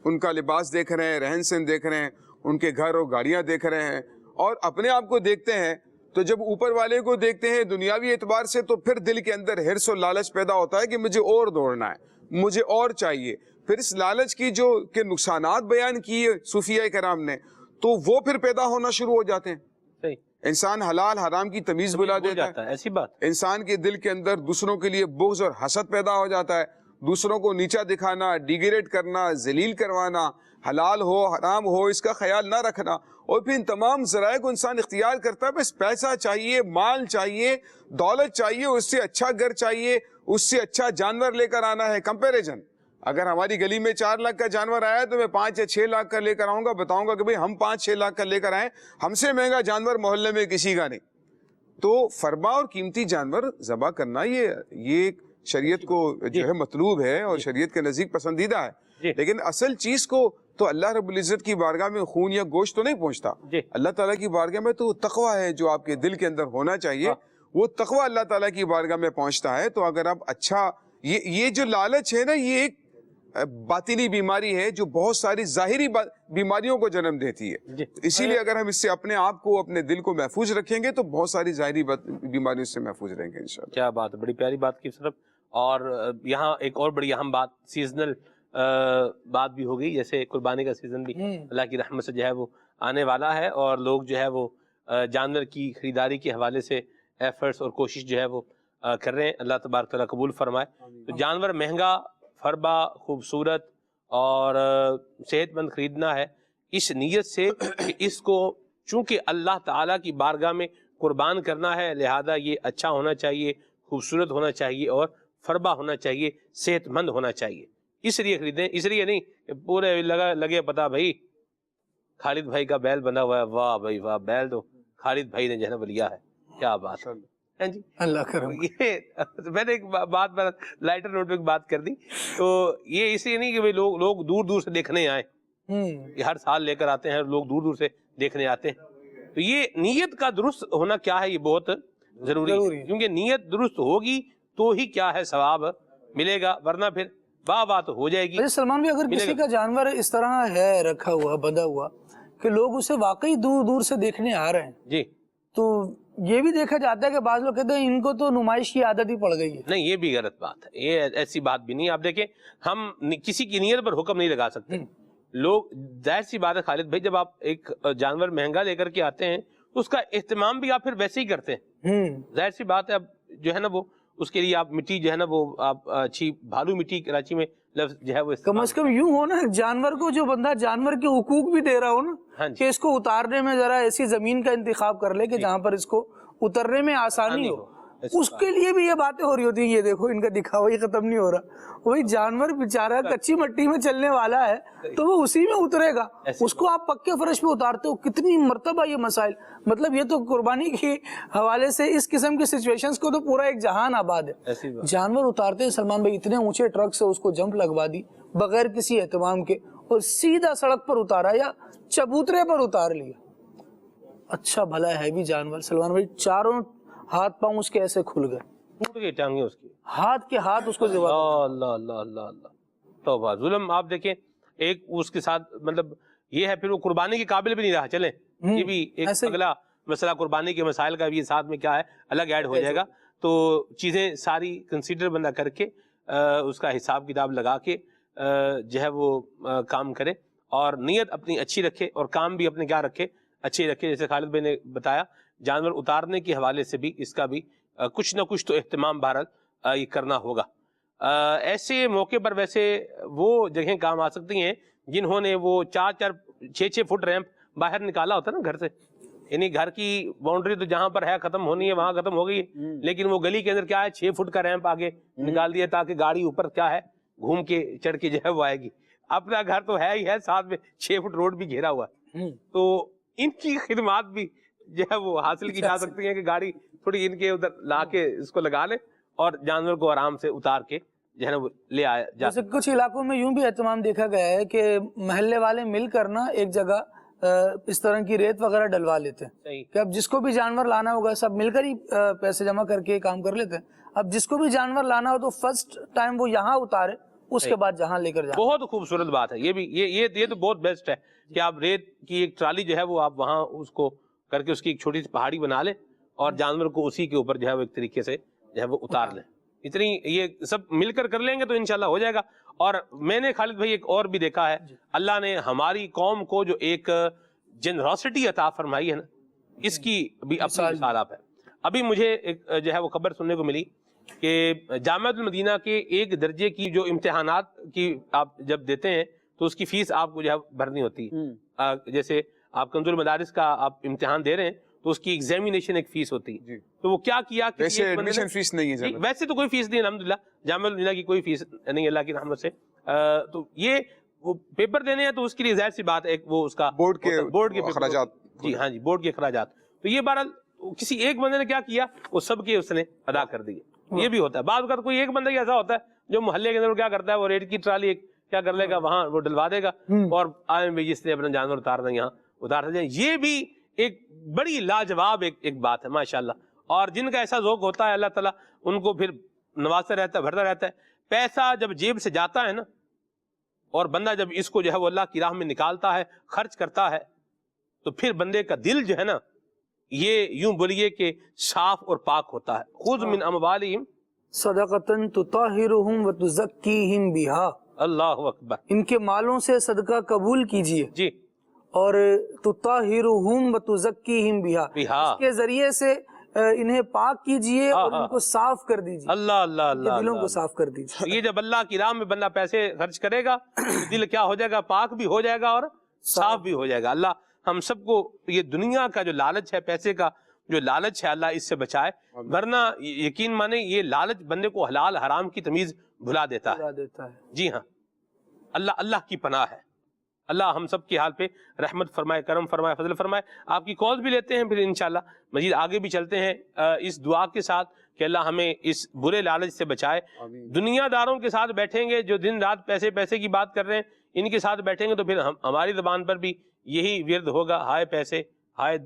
ان کا لباس دیکھ رہے ہیں، رہن سہن دیکھ رہے ہیں، ان کے گھر اور گاڑیاں دیکھ رہے ہیں، اور اپنے آپ کو دیکھتے ہیں، تو جب اوپر والے کو دیکھتے ہیں دنیاوی اعتبار سے تو پھر دل کے اندر حرص و لالچ پیدا ہوتا ہے کہ مجھے اور دوڑنا ہے، مجھے اور چاہیے۔ پھر اس لالچ کی جو کہ نقصانات بیان کیے صوفیاء کرام نے، تو وہ پھر پیدا ہونا شروع ہو جاتے ہیں انسان حلال حرام کی تمیز بلا دیتا ہے.
ایسی بات.
انسان کے دل کے اندر دوسروں کے لیے بغض اور حسد پیدا ہو جاتا ہے, دوسروں کو نیچا دکھانا, ڈیگریڈ کرنا, ذلیل کروانا, حلال ہو حرام ہو اس کا خیال نہ رکھنا, اور پھر ان تمام ذرائع کو انسان اختیار کرتا ہے. بس پیسہ چاہیے, مال چاہیے, دولت چاہیے, اس سے اچھا گھر چاہیے, اس سے اچھا جانور لے کر آنا ہے. کمپیریزن, اگر ہماری گلی میں 4 لاکھ کا جانور آیا تو میں 5 یا 6 لاکھ کا لے کر آؤں گا, بتاؤں گا کہ بھئی ہم 5-6 لاکھ کا لے کر آئیں, ہم سے مہنگا جانور محلے میں کسی کا نہیں. تو فرما اور قیمتی جانور ذبح کرنا یہ شریعت کو جو ہے مطلوب ہے اور شریعت کے نزدیک پسندیدہ ہے. لیکن اصل چیز کو تو اللہ رب العزت کی بارگاہ میں خون یا گوشت تو نہیں پہنچتا. اللہ تعالیٰ کی بارگاہ میں تو تقویٰ ہے جو آپ کے دل کے اندر ہونا چاہیے, وہ تقویٰ اللہ تعالیٰ کی بارگاہ میں پہنچتا ہے. تو اگر آپ اچھا, یہ جو لالچ ہے نا, یہ ایک باطنی بیماری ہے جو بہت ساری ظاہری بیماریوں کو جنم دیتی ہے. اسی لیے اگر ہم اس سے اپنے آپ کو, اپنے دل کو محفوظ رکھیں گے تو بہت ساری ظاہری بیماریوں سے محفوظ رہیں گے انشاءاللہ.
کیا بات ہے, بڑی پیاری بات کی صرف. اور یہاں ایک اور بڑی اہم بات, سیزنل بات بھی ہوگی, جیسے قربانی کا سیزن بھی اللہ کی رحمت سے جو ہے وہ آنے والا ہے, اور لوگ جو ہے وہ جانور کی خریداری کے حوالے سے ایفرٹس اور کوشش جو ہے وہ کر رہے ہیں. اللہ تبارک تعالیٰ قبول فرمائے. تو جانور مہنگا, فربا, خوبصورت اور صحت مند خریدنا ہے اس نیت سے کہ اس کو چونکہ اللہ تعالیٰ کی بارگاہ میں قربان کرنا ہے, لہذا یہ اچھا ہونا چاہیے, خوبصورت ہونا چاہیے اور فربا ہونا چاہیے, صحت مند ہونا چاہیے. اس لیے خریدیں, اس لیے نہیں کہ پورے لگے پتا بھائی خالد بھائی کا بیل بنا ہوا ہے, واہ بھائی واہ, بیل تو خالد بھائی نے جو ہے لیا ہے. کیا بات ہے جی, اللہ کرم. یہ میں نے ایک بات لائٹر نوٹ پہ بات کر دی. تو یہ اس لیے نہیں کہ لوگ دور دور سے دیکھنے آئیں, یہ ہر سال لے کر آتے ہیں, لوگ دور دور سے دیکھنے آتے ہیں. تو یہ نیت کا درست ہونا کیا ہے, یہ بہت ضروری ہے, کیونکہ نیت درست ہوگی تو ہی کیا ہے ثواب ملے گا, ورنہ پھر باہ تو ہو جائے گی.
سلمان بھی, اگر کسی کا جانور اس طرح ہے رکھا ہوا, بندھا ہوا, کہ لوگ اسے واقعی دور دور سے دیکھنے آ رہے ہیں
جی,
تو یہ بھی دیکھا جاتا ہے کہ بعض لوگ کہتے ہیں ان کو تو نمائش کی عادت ہی پڑ گئی ہے.
نہیں, یہ بھی غلط بات ہے, یہ ایسی بات بھی نہیں. آپ دیکھیں, ہم کسی کی نیت پر حکم نہیں لگا سکتے. لوگ, ظاہر سی بات ہے خالد بھائی, جب آپ ایک جانور مہنگا لے کر کے آتے ہیں تو اس کا اہتمام بھی آپ پھر ویسے ہی کرتے ہیں. ظاہر سی بات ہے, اب جو ہے نا وہ اس کے لیے آپ مٹی جو ہے نا وہ آپ اچھی بھالو مٹی کراچی میں لفظ جو ہے وہ
کم از کم یوں ہو نا, جانور کو جو بندہ جانور کے حقوق بھی دے رہا ہو نا, کہ اس کو اتارنے میں ذرا ایسی زمین کا انتخاب کر لے کہ جہاں پر اس کو اترنے میں آسانی ہو, اس کے لیے بھی یہ باتیں ہو رہی ہوتی ہیں. یہ دیکھو ان کا دکھاوا ہی ختم نہیں ہو رہا. وہی جانور بیچارہ کچی مٹی میں چلنے والا ہے تو وہ اسی میں اترے گا, اس کو آپ پکے فرش پہ اتارتے ہو. کتنی مرتبہ یہ مسائل, مطلب یہ تو قربانی کے حوالے سے اس قسم کی سچویشنز کو تو پورا ایک جہان آباد ہے. جانور اتارتے ہیں سلمان بھائی, اتنے اونچے ٹرک سے اس کو جمپ لگوا دی بغیر کسی اہتمام کے, اور سیدھا سڑک پر اتارا یا چبوترے پر اتار لیا. اچھا بھلا ہے بھی جانور سلمان بھائی, چاروں ہاتھ پاؤں اس کے ایسے کھل گئے,
ٹوٹ گئی ٹانگیں اس کی,
ہاتھ کے ہاتھ اس کو
اللہ اللہ اللہ اللہ. توبہ ظلم. آپ دیکھیں ایک اس کے ساتھ مطلب یہ ہے, پھر وہ قربانی کے قابل بھی نہیں رہا. چلیں یہ بھی ایک اگلا مسئلہ قربانی کے مسائل کا بھی ساتھ میں کیا ہے الگ ایڈ ہو جائے گا. تو چیزیں ساری کنسیڈر بندہ کر کے اس کا حساب کتاب لگا کے جو ہے وہ کام کرے, اور نیت اپنی اچھی رکھے اور کام بھی اپنے کیا رکھے, اچھے رکھے. جیسے خالد بھائی نے بتایا, جانور اتارنے کے حوالے سے بھی اس کا بھی کچھ نہ کچھ تو اہتمام بہرحال یہ کرنا ہوگا. ایسے موقع پر ویسے وہ جگہیں کام آ سکتی ہیں جنہوں نے وہ 4-4-6-6 فٹ ریمپ باہر نکالا ہوتا ہے نا گھر سے. یعنی گھر کی باؤنڈری تو جہاں پر ہے ختم ہونی ہے وہاں ختم ہو گئی, لیکن وہ گلی کے اندر کیا ہے 6 فٹ کا ریمپ آگے نکال دیا تاکہ گاڑی اوپر کیا ہے گھوم کے چڑھ کے جو ہے وہ آئے گی. اپنا گھر تو ہے ہی ہے, ساتھ میں 6 فٹ روڈ بھی گھیرا ہوا ہے. تو ان کی خدمات بھی جو ہے وہ حاصل کی جا سکتی ہیں کہ گاڑی تھوڑی ان کے ادھر لا کے اس کو لگا لے اور جانور کو آرام سے اتار کے جو ہے نا وہ لے آیا جا سکتا.
کچھ علاقوں میں یوں بھی اہتمام دیکھا گیا ہے کہ محلے والے مل کر نا ایک جگہ اس طرح کی ریت وغیرہ ڈلوا لیتے ہیں کہ اب جس کو بھی جانور لانا ہوگا سب مل کر ہی پیسے جمع کر کے کام کر لیتے ہیں. اب جس کو بھی جانور لانا ہو تو فرسٹ ٹائم وہ یہاں اتارے, اس کے بعد جہاں لے کر جائیں.
بہت خوبصورت بات ہے یہ بھی, یہ تو بہت بیسٹ ہے کہ آپ ریت کی ایک ٹرالی جو ہے وہ آپ وہاں اس کو کر کے اس کی ایک چھوٹی سی پہاڑی بنا لیں اور جانور کو اسی کے اوپر جو ہے وہ ایک طریقے سے جو ہے وہ اتار لیں. اتنی یہ سب مل کر لیں گے تو انشاءاللہ ہو جائے گا. اور میں نے خالد بھائی ایک اور بھی دیکھا ہے, اللہ نے ہماری قوم کو جو ایک جنراسٹی عطا فرمائی ہے نا, اس کی بھی اپنی مثال آپ ہے. ابھی مجھے ایک جو ہے وہ خبر سننے کو ملی کہ جامعۃ المدینہ کے ایک درجے کی جو امتحانات کی آپ جب دیتے ہیں تو اس کی فیس آپ کو جو ہے بھرنی ہوتی ہے. جیسے آپ کنز المدارس کا آپ امتحان دے رہے ہیں تو اس کی ایگزامینیشن ایک فیس ہوتی ہے. تو وہ کیا کیا کہ
ویسے ایڈمیشن فیس نہیں ہے،
ویسے تو کوئی فیس نہیں الحمدللہ، جامعہ المدینہ کی کوئی فیس نہیں اللہ کی رحمت سے. تو یہ وہ پیپر دینے ہیں تو اس کے لیے ظاہر سی بات ہے وہ اس کا
بورڈ کے
اخراجات. جی ہاں جی، بورڈ کے اخراجات. تو یہ بہرحال کسی ایک بندے نے کیا کیا وہ سب کے اس نے ادا کر دیے. یہ بھی ہوتا ہے بعض اوقات کوئی ایک بندہ ایسا ہوتا ہے جو محلے کے اندر کیا کرتا ہے وہ ریت کی ٹرالی کیا کر لے گا وہاں وہ ڈلوا دے گا اور آئے بھی جس نے اپنا جانور اتارنا یہاں اتار دیں. یہ بھی ایک بڑی لاجواب ایک بات ہے ماشاءاللہ. اور جن کا ایسا ذوق ہوتا ہے اللہ تعالیٰ ان کو پھر نوازتا رہتا ہے، بھرتا رہتا ہے. پیسہ جب جیب سے جاتا ہے نا اور بندہ جب اس کو جو ہے وہ اللہ کی راہ میں نکالتا ہے، خرچ کرتا ہے، تو پھر بندے کا دل جو ہے نا یہ یوں بولیے کہ صاف اور پاک ہوتا ہے. خذ من اموالہم
صدقۃ تطہرہم وتزکیہم بہا.
اللہ اکبر.
ان کے مالوں سے صدقہ قبول کیجئے
جی
اور تطہرہم وتزکیہم بہا، اس کے ذریعے سے انہیں پاک کیجئے اور ان کو صاف کر دیجئے.
اللہ اللہ اللہ،
دلوں کو صاف کر دیجئے.
یہ جب اللہ کی راہ میں بندہ پیسے خرچ کرے گا دل کیا ہو جائے گا؟ پاک بھی ہو جائے گا اور صاف بھی ہو جائے گا. اللہ ہم سب کو یہ دنیا کا جو لالچ ہے، پیسے کا جو لالچ ہے، اللہ اس سے بچائے. ورنہ یقین مانے یہ لالچ بندے کو حلال حرام کی تمیز بھلا دیتا ہے. جی ہاں، اللہ کی پناہ ہے. اللہ ہم سب کی حال پہ رحمت فرمائے، کرم فرمائے، فضل فرمائے. آپ کی کال بھی لیتے ہیں پھر انشاءاللہ مزید آگے بھی چلتے ہیں اس دعا کے ساتھ کہ اللہ ہمیں اس برے لالچ سے بچائے. دنیا داروں کے ساتھ بیٹھیں گے جو دن رات پیسے کی بات کر رہے ہیں، ان کے ساتھ بیٹھیں گے تو پھر ہماری زبان پر بھی یہی ورد ہوگا، ہائے پیسے، ہائے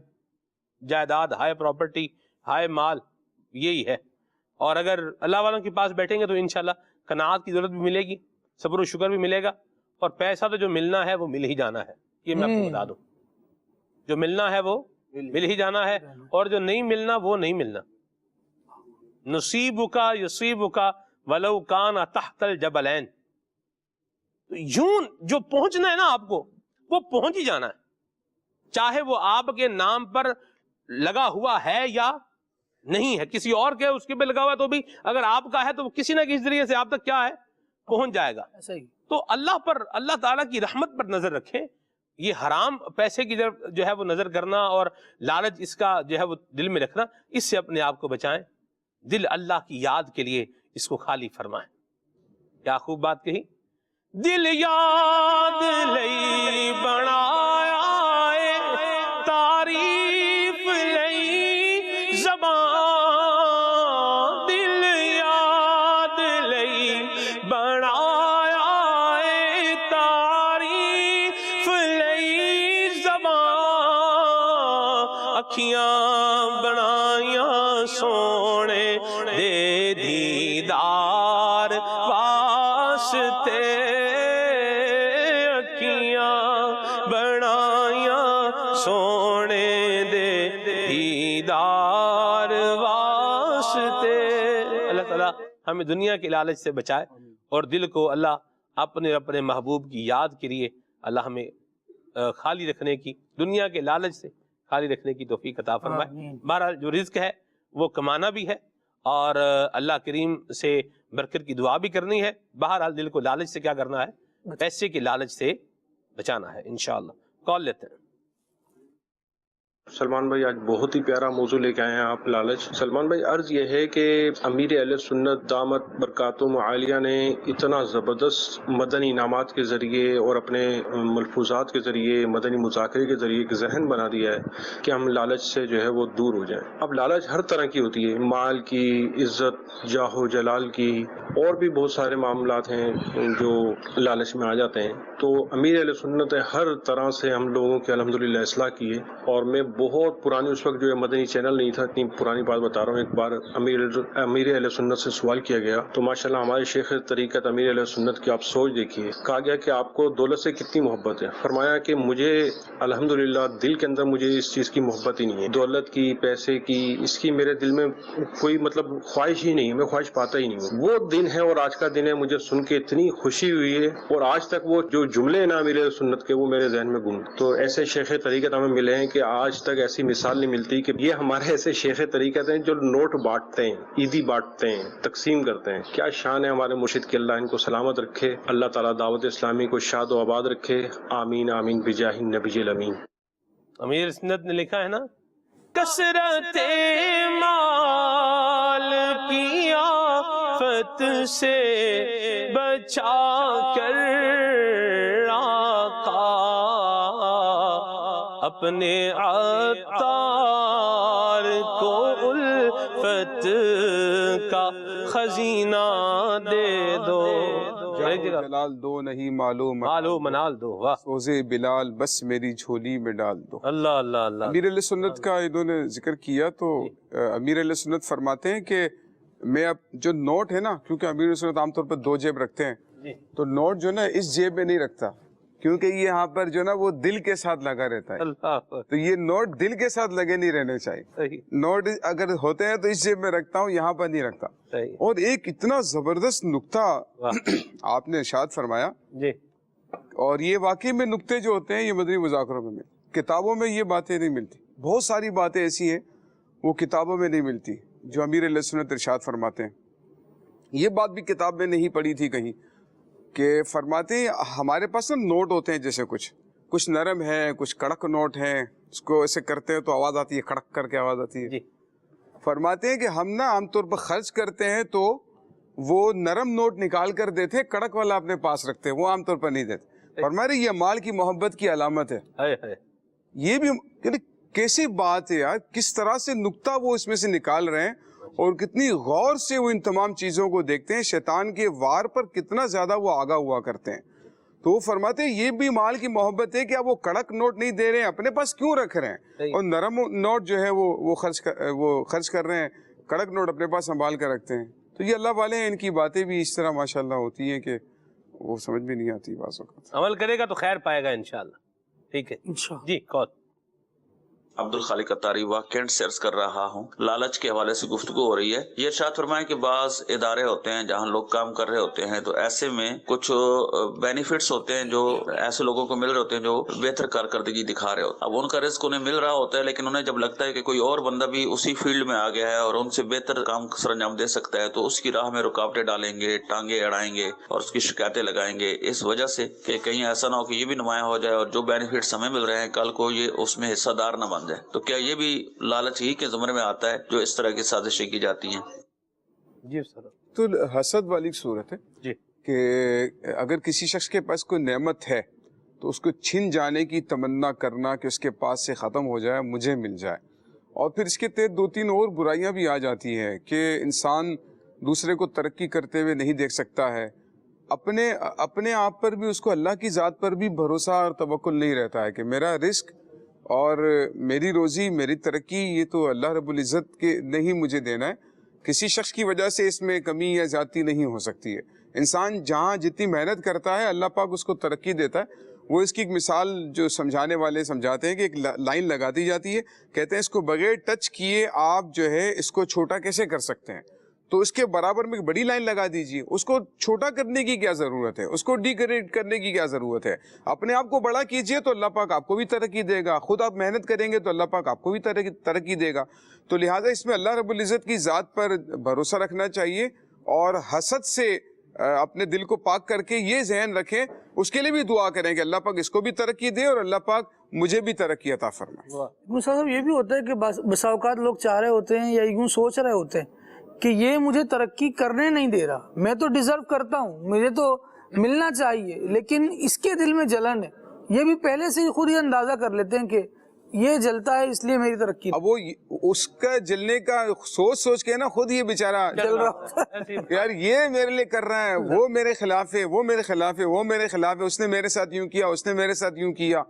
جائیداد، ہائے پراپرٹی، ہائے مال، یہی ہے. اور اگر اللہ والوں کے پاس بیٹھیں گے تو انشاءاللہ قناعت کی ضرورت بھی ملے گی، صبر و شکر بھی ملے گا. اور پیسہ تو جو ملنا ہے وہ مل ہی جانا ہے، یہ میں آپ کو بتا دوں. جو ملنا ہے وہ مل ہی جانا ہے اور جو نہیں ملنا وہ نہیں ملنا. نصیبک یصیبک ولو کان تحت الجبلین. یوں جو پہنچنا ہے نا آپ کو وہ پہنچ ہی جانا ہے، چاہے وہ آپ کے نام پر لگا ہوا ہے یا نہیں ہے. کسی اور کے اس کے پہ لگا ہوا ہے تو بھی اگر آپ کا ہے تو کسی نہ کسی ذریعے سے آپ تک کیا ہے پہنچ جائے گا. تو اللہ تعالیٰ کی رحمت پر نظر رکھیں. یہ حرام پیسے کی جو ہے وہ نظر کرنا اور لالچ اس کا جو ہے وہ دل میں رکھنا، اس سے اپنے آپ کو بچائیں. دل اللہ کی یاد کے لیے اس کو خالی فرمائیں. کیا خوب بات کہی. دل یاد لئی بنایا تعریف لئی زبان، دل یاد لئی بنایا تعریف لئی زبان، اکھیاں بنائیاں سونے دے دیدار واسطے، سونے دے دیدار واسطے. اللہ تعالیٰ ہمیں دنیا کے لالچ سے بچائے اور دل کو اللہ اپنے محبوب کی یاد کے لیے اللہ ہمیں خالی رکھنے کی، دنیا کے لالچ سے خالی رکھنے کی توفیق عطا فرمائے. بہرحال جو رزق ہے وہ کمانا بھی ہے اور اللہ کریم سے برکت کی دعا بھی کرنی ہے. بہرحال دل کو لالچ سے کیا کرنا ہے؟ پیسے کے لالچ سے بچانا ہے انشاءاللہ. کال لیتے ہیں.
سلمان بھائی آج بہت ہی پیارا موضوع لے کے آئے ہیں آپ، لالچ. سلمان بھائی عرض یہ ہے کہ امیر اہل سنت دامت برکاتہم عالیہ نے اتنا زبردست مدنی انعامات کے ذریعے اور اپنے ملفوظات کے ذریعے، مدنی مذاکرے کے ذریعے ایک ذہن بنا دیا ہے کہ ہم لالچ سے جو ہے وہ دور ہو جائیں. اب لالچ ہر طرح کی ہوتی ہے، مال کی، عزت، جاہ و جلال کی، اور بھی بہت سارے معاملات ہیں جو لالچ میں آ جاتے ہیں. تو امیر اہل سنت نے ہر طرح سے ہم لوگوں کے الحمدللہ اصلاح کی ہے. اور میں بہت پرانی، اس وقت جو ہے مدنی چینل نہیں تھا، اتنی پرانی بات بتا رہا ہوں. ایک بار امیر اہل سنت سے سوال کیا گیا تو ماشاءاللہ ہمارے شیخ طریقت امیر اہل سنت کی آپ سوچ دیکھیے. کہا گیا کہ آپ کو دولت سے کتنی محبت ہے. فرمایا کہ مجھے الحمدللہ دل کے اندر مجھے اس چیز کی محبت ہی نہیں ہے، دولت کی، پیسے کی، اس کی میرے دل میں کوئی مطلب خواہش ہی نہیں ہے، میں خواہش پاتا ہی نہیں ہوں. وہ دن ہے اور آج کا دن ہے، مجھے سن کے اتنی خوشی ہوئی ہے اور آج تک وہ جو جملے نا امیر اہل سنت کے وہ میرے ذہن میں گم. تو ایسے شیخ طریقت ہمیں ملے ہیں کہ آج تک ایسی مثال نہیں ملتی کہ یہ ہمارے ایسے شیخ طریقت ہیں جو نوٹ بانٹتے ہیں، عیدی بانٹتے ہیں، تقسیم کرتے ہیں. کیا شان ہے ہمارے مرشد کی، اللہ ان کو سلامت رکھے، اللہ تعالیٰ دعوت اسلامی کو شاد و آباد رکھے. آمین آمین بجاہ النبی الامین.
امیر سنت نے لکھا ہے نا، کثرت مال کی آفت سے بچا کر آقا اپنے عطار کو الفت کا خزینہ دے دو.
جلال دو نہیں معلوم
مالو منال دو. واہ
سوزے بلال بس میری جھولی میں ڈال دو.
اللہ اللہ اللہ.
امیر علیہ سنت کا انہوں نے ذکر کیا تو امیر علیہ سنت فرماتے ہیں کہ میں اب جو نوٹ ہے نا، کیونکہ امیر علیہ سنت عام طور پر 2 جیب رکھتے ہیں، تو نوٹ جو نا اس جیب میں نہیں رکھتا، کیونکہ یہ یہاں پر جو نا وہ دل کے ساتھ لگا رہتا ہے.
اللہ
تو یہ نوٹ دل کے ساتھ لگے نہیں رہنے چاہیے. نوٹ اگر ہوتے ہیں تو اس جیب میں رکھتا ہوں، یہاں پر نہیں رکھتا. اور ایک اتنا زبردست نکتہ آپ نے ارشاد فرمایا
جی،
اور یہ واقعی میں نکتے جو ہوتے ہیں یہ مدنی مذاکروں میں کتابوں میں یہ باتیں نہیں ملتی. بہت ساری باتیں ایسی ہیں وہ کتابوں میں نہیں ملتی جو امیر علیہ سنت ارشاد فرماتے ہیں. یہ بات بھی کتاب میں نہیں پڑھی تھی کہیں کہ فرماتے ہیں ہمارے پاس نا نوٹ ہوتے ہیں، جیسے کچھ نرم ہیں، کچھ کڑک نوٹ ہیں، اس کو ایسے کرتے ہیں تو آواز آتی ہے، کڑک کر کے آواز آتی ہے. فرماتے ہیں کہ ہم نا عام طور پر خرچ کرتے ہیں تو وہ نرم نوٹ نکال کر دیتے ہیں، کڑک والا اپنے پاس رکھتے ہیں، وہ عام طور پر نہیں دیتے. فرماتے یہ مال کی محبت کی علامت ہے. یہ بھی کیسی بات ہے یار، کس طرح سے نکتہ وہ اس میں سے نکال رہے ہیں اور کتنی غور سے وہ ان تمام چیزوں کو دیکھتے ہیں، شیطان کے وار پر کتنا زیادہ وہ آگاہ ہوا کرتے ہیں. تو وہ فرماتے ہیں یہ بھی مال کی محبت ہے کہ آپ وہ کڑک نوٹ نہیں دے رہے ہیں، اپنے پاس کیوں رکھ رہے ہیں، اور نرم نوٹ جو ہے وہ خرچ کر رہے ہیں، کڑک نوٹ اپنے پاس سنبھال کر رکھتے ہیں. تو یہ اللہ والے ہیں، ان کی باتیں بھی اس طرح ماشاءاللہ ہوتی ہیں کہ وہ سمجھ بھی نہیں آتی بعض اوقات.
عمل کرے گا تو خیر پائے گا انشاءاللہ. ٹھیک ہے جی. کون؟
عبد الخالق اتاری واقعات سے عرض کر رہا ہوں. لالچ کے حوالے سے گفتگو ہو رہی ہے. یہ ارشاد فرمائیں کہ بعض ادارے ہوتے ہیں جہاں لوگ کام کر رہے ہوتے ہیں، تو ایسے میں کچھ بینیفٹس ہوتے ہیں جو ایسے لوگوں کو مل رہے ہوتے ہیں جو بہتر کارکردگی دکھا رہے ہوتے ہیں. اب ان کا رزق انہیں مل رہا ہوتا ہے، لیکن انہیں جب لگتا ہے کہ کوئی اور بندہ بھی اسی فیلڈ میں آ گیا ہے اور ان سے بہتر کام سر انجام دے سکتا ہے، تو اس کی راہ میں رکاوٹیں ڈالیں گے، ٹانگیں اڑائیں گے اور اس کی شکایتیں لگائیں گے، اس وجہ سے کہ کہیں ایسا نہ ہو کہ یہ بھی نمایاں ہو جائے اور جو بینیفٹس ہمیں مل رہے ہیں کل کو یہ اس میں حصہ دار نہ بن جائے. تو کیا یہ بھی لالچ ہی کے زمرے میں آتا ہے جو اس طرح کی سازشیں کی جاتی ہیں؟
جی سر.
تو حسد والی صورت ہے
جی
کہ اگر کسی شخص کے پاس کوئی نعمت ہے تو اس کو چھن جانے کی تمنا کرنا کہ اس کے پاس سے ختم ہو جائے، مجھے مل جائے. اور پھر اس کے تحت 2-3 اور برائیاں بھی آ جاتی ہیں کہ انسان دوسرے کو ترقی کرتے ہوئے نہیں دیکھ سکتا ہے، اپنے آپ پر بھی، اس کو اللہ کی ذات پر بھی بھروسہ اور توکل نہیں رہتا ہے کہ میرا رزق اور میری روزی، میری ترقی یہ تو اللہ رب العزت کے نہیں مجھے دینا ہے، کسی شخص کی وجہ سے اس میں کمی یا زیادتی نہیں ہو سکتی ہے. انسان جہاں جتنی محنت کرتا ہے اللہ پاک اس کو ترقی دیتا ہے. وہ اس کی ایک مثال جو سمجھانے والے سمجھاتے ہیں کہ ایک لائن لگا دی جاتی ہے، کہتے ہیں اس کو بغیر ٹچ کیے آپ جو ہے اس کو چھوٹا کیسے کر سکتے ہیں، تو اس کے برابر میں ایک بڑی لائن لگا دیجیے. اس کو چھوٹا کرنے کی کیا ضرورت ہے، اس کو ڈیگریڈ کرنے کی کیا ضرورت ہے. اپنے آپ کو بڑا کیجیے تو اللہ پاک آپ کو بھی ترقی دے گا، خود آپ محنت کریں گے تو اللہ پاک آپ کو بھی ترقی دے گا. تو لہٰذا اس میں اللہ رب العزت کی ذات پر بھروسہ رکھنا چاہیے اور حسد سے اپنے دل کو پاک کر کے یہ ذہن رکھیں، اس کے لیے بھی دعا کریں کہ اللہ پاک اس کو بھی ترقی دے اور اللہ پاک مجھے بھی ترقی عطا فرمائے.
صاحب یہ بھی ہوتا ہے کہ بسا اوقات لوگ چاہ رہے ہوتے ہیں یا یوں سوچ رہے ہوتے ہیں کہ یہ مجھے ترقی کرنے نہیں دے رہا، میں تو ڈیزرو کرتا ہوں، مجھے تو ملنا چاہیے، لیکن اس کے دل میں جلن ہے. یہ بھی پہلے سے ہی خود یہ اندازہ کر لیتے ہیں کہ یہ جلتا ہے اس لیے میری ترقی.
اب وہ اس کا جلنے کا سوچ کے نا خود یہ بیچارہ
جل رہا
یار یہ میرے لیے کر رہا ہے، وہ میرے خلاف ہے، وہ میرے خلاف ہے، وہ میرے خلاف ہے، اس نے میرے ساتھ یوں کیا، اس نے میرے ساتھ یوں کیا.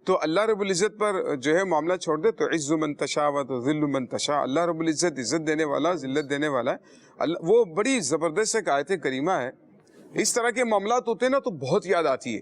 تو اللہ رب العزت پر جو ہے معاملہ چھوڑ دے تو عز من تشاء و ذل من تشاء. اللہ رب العزت عزت دینے والا، ذلت دینے والا ہے. وہ بڑی زبردست ایک آیت کریمہ ہے. اس طرح کے معاملات ہوتے ہیں نا تو بہت یاد آتی ہے.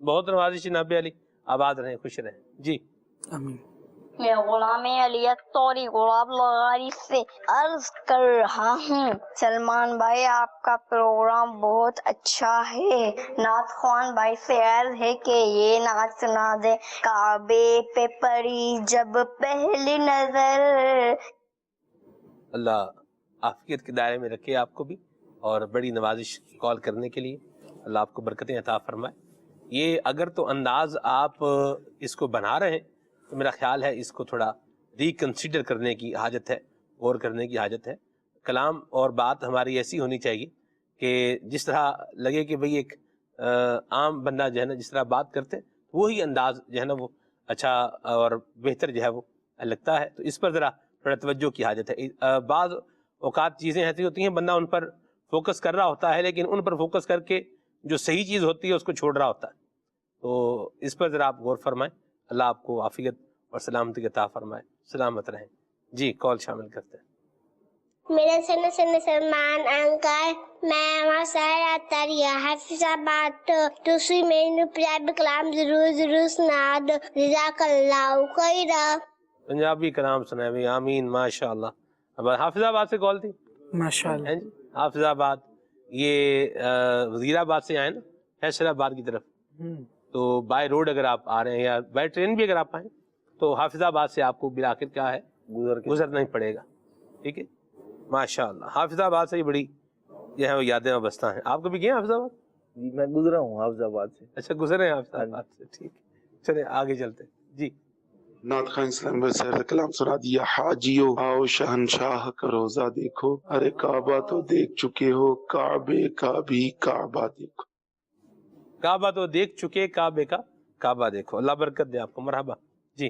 بہت نوازش جناب علی، آباد رہیں، خوش رہیں جی.
آمین.
میں غلام علی اختوری گلاب لغاری سے عرض کر رہا ہوں، سلمان بھائی آپ کا پروگرام بہت اچھا ہے. نعت خوان بھائی سے عرض ہے کہ یہ نعت سنا دے. کعبے پہ پڑی جب پہلی نظر.
اللہ عافیت کے دائرے میں رکھے آپ کو بھی، اور بڑی نوازش کال کرنے کے لیے. اللہ آپ کو برکتیں عطا فرمائے. یہ اگر تو انداز آپ اس کو بنا رہے ہیں تو میرا خیال ہے اس کو تھوڑا ریکنسیڈر کرنے کی حاجت ہے، غور کرنے کی حاجت ہے. کلام اور بات ہماری ایسی ہونی چاہیے کہ جس طرح لگے کہ بھئی ایک عام بندہ جو ہے نا جس طرح بات کرتے ہیں وہی انداز جو ہے نا وہ اچھا اور بہتر جو ہے وہ لگتا ہے. تو اس پر ذرا تھوڑا توجہ کی حاجت ہے. بعض اوقات چیزیں ایسی ہوتی ہیں بندہ ان پر فوکس کر رہا ہوتا ہے لیکن ان پر فوکس کر کے جو صحیح چیز ہوتی ہے اس کو چھوڑ رہا ہوتا ہے. تو اس پر ذرا آپ غور فرمائیں. اللہ آپ کو عافیت اور سلامتی عطا فرمائے، سلامت رہیں جی. کال شامل کرتے ہیں.
میرے سن سلمان انکل میں مسائل تریا حفظ آباد دوسری میری پیارے کلام ضرور سنا دو. جزاک اللہ خیرا.
پنجابی کلام سنائے بھائی. آمین ماشاء اللہ. اب حافظ آباد سے کال تھی
ماشاء اللہ.
جی. حافظ آباد یہ وزیر آباد سے آئے نا فیصل آباد کی طرف، تو بائی روڈ اگر آپ آ رہے ہیں یا بائی ٹرین بھی اگر آپ آئیں تو حافظ آباد سے آپ کو بالآخر کیا ہے گزرنا ہی پڑے گا. ٹھیک ہے ماشاء اللہ. حافظ آباد سے ہی بڑی جو ہے وہ یادیں وابستہ ہیں. آپ کبھی گئے حافظ آباد؟
جی میں گزرا ہوں حافظ آباد سے.
اچھا گزرے ہیں حافظ آباد سے. ٹھیک ہے چلیں آگے چلتے ہیں جی.
نعت خواہ اسلام بھائی سیر کلام سنا دیا. حاجیو آؤ شہنشاہ کا روزہ دیکھو، ارے کعبہ تو دیکھ چکے ہو، کعبے کا بھی کعبہ دیکھو.
کعبہ تو دیکھ چکے، کعبے کا کعبہ دیکھو. اللہ برکت دے آپ کو. مرحبا جی.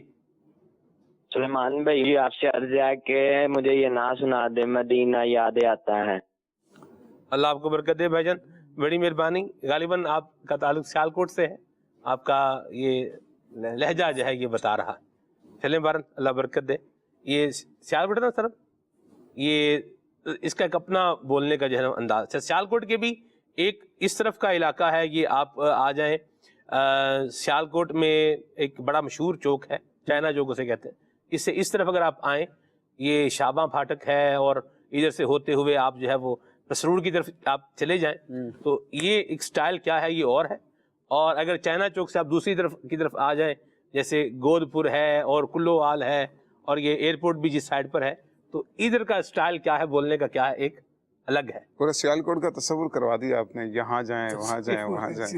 سلیمان بھائی جی آپ سے عرض ہے کہ مجھے یہ نعت سنا دے، مدینہ یاد آتا ہے.
اللہ آپ کو برکت دے بھائی جان، بڑی مہربانی. غالباً آپ کا تعلق سیالکوٹ سے ہے، آپ کا یہ لہجہ جو ہے یہ بتا رہا ہے. چلیں بارن اللہ برکت دے. یہ سیالکوٹ ہے نا سر، یہ اس کا ایک اپنا بولنے کا جو ہے انداز. سیالکوٹ کے بھی ایک اس طرف کا علاقہ ہے، یہ آپ آ جائیں سیالکوٹ میں ایک بڑا مشہور چوک ہے چائنا چوک اسے کہتے ہیں. اس سے اس طرف اگر آپ آئیں یہ شاباں پھاٹک ہے اور ادھر سے ہوتے ہوئے آپ جو ہے وہ مسرور کی طرف آپ چلے جائیں تو یہ ایک سٹائل کیا ہے یہ اور ہے. اور اگر چائنا چوک سے آپ دوسری طرف کی طرف آ جائیں جیسے گود پور ہے اور کلو آل ہے اور یہ ایئرپورٹ بھی جس سائڈ پر ہے تو ادھر کا سٹائل کیا ہے بولنے کا کیا ہے ایک الگ ہے.
پورا سیالکوٹ کا تصور کروا دیا آپ نے، یہاں جائیں وہاں جائیں وہاں جائیں.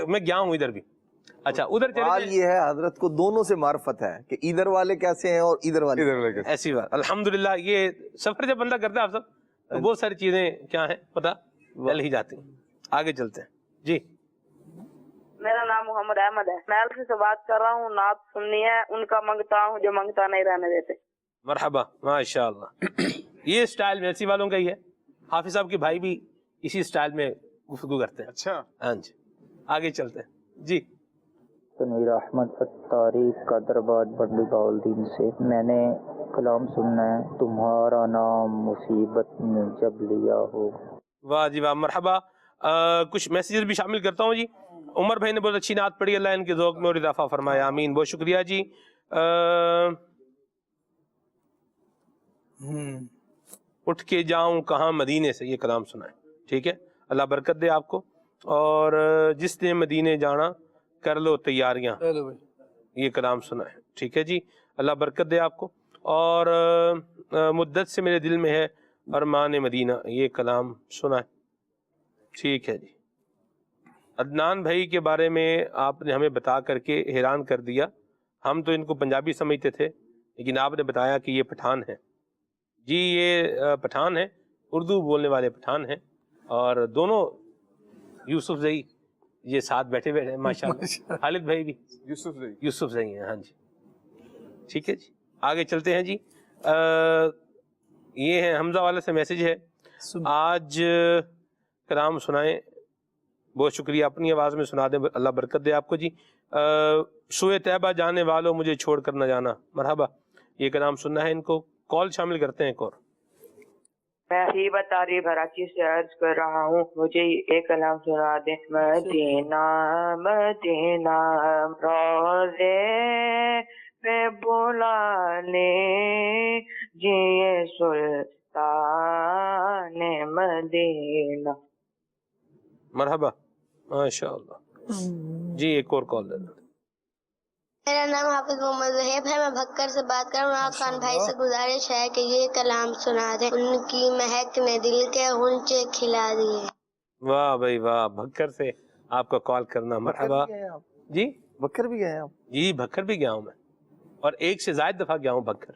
میں گیا ہوں ادھر بھی. اچھا ادھر
سوال یہ ہے حضرت کو دونوں سے معرفت ہے کہ ادھر والے کیسے ہیں اور ادھر والے کیسے.
ایسی بات الحمدللہ. یہ سفر جب بندہ کرتا ہے آپ سب تو بہت ساری چیزیں کیا ہیں پتہ چل ہی جاتی ہیں. آگے چلتے ہیں جی.
میرا نام محمد احمد ہے، میں الفی سے بات کر رہا ہوں. نعت سننی ہے، ان کا منگتا ہوں جو منگتا نہیں رہنے دیتے.
مرحبا ماشاء اللہ. یہ سٹائل میسی والوں کا ہی ہے. حافظ صاحب کے بھائی بھی اسی سٹائل میں گفتگو کرتے ہیں.
اچھا
ہاں جی آگے چلتے ہیں جی.
تنویر احمد اتاری قدرآباد بڑلی باؤلدین سے. میں نے کلام سننا ہے، تمہارا نام مصیبت میں جب لیا ہو.
واہ جی واہ مرحبا. کچھ میسیجز بھی شامل کرتا ہوں جی. عمر بھائی نے بہت اچھی نعت پڑھی، اللہ ان کے ذوق میں اور اضافہ فرمایا. آمین. بہت شکریہ جی. اٹھ کے جاؤں کہاں مدینے سے، یہ کلام سنا ہے. ٹھیک ہے اللہ برکت دے آپ کو. اور جس نے مدینے جانا کر لو تیاریاں، یہ کلام سنا ہے. ٹھیک ہے جی اللہ برکت دے آپ کو. اور مدت سے میرے دل میں ہے ارمان مدینہ، یہ کلام سنا ہے. ٹھیک ہے جی. عدنان بھائی کے بارے میں آپ نے ہمیں بتا کر کے حیران کر دیا. ہم تو ان کو پنجابی سمجھتے تھے لیکن آپ نے بتایا کہ یہ پٹھان ہیں. جی یہ پٹھان ہیں، اردو بولنے والے پٹھان ہیں. اور دونوں یوسف زئی یہ ساتھ بیٹھے بیٹھے ہیں ماشاء اللہ. خالد بھائی بھی یوسف زئی ہیں. ہاں جی ٹھیک ہے جی آگے چلتے ہیں جی. یہ ہے حمزہ والا سے میسیج ہے، آج کلام سنائیں. بہت شکریہ، اپنی آواز میں سنا دیں، اللہ برکت دے آپ کو جی. سوئے طیبہ جانے والوں مجھے چھوڑ کر نہ جانا. مرحبا. یہ کلام سننا ہے ان کو. کال شامل کرتے ہیں ایک اور.
میں ہیبت طاری کراچی سے عرض کر رہا ہوں، مجھے ایک کلام سنا دیں۔ مدینہ مدینہ روزے پہ بلا لے جیے سلطان مدینہ۔
مرحبا، ماشاء اللہ۔ جی ایک اور کال لے لیں۔
میرا نام حافظ محمد وہیب ہے، میں بھکر سے بات کر رہا ہوں۔ عمران خان بھائی سے گزارش ہے کہ یہ کلام سنا دیں، ان کی مہک نے دل کے غنچے کھلا دیے۔
واہ بھائی واہ، بھکر سے آپ کا کال کرنا، مرحبا۔ جی
بھکر بھی گئے ہیں آپ؟
جی بھکر بھی گیا ہوں میں، اور ایک سے زائد دفعہ گیا ہوں بھکر۔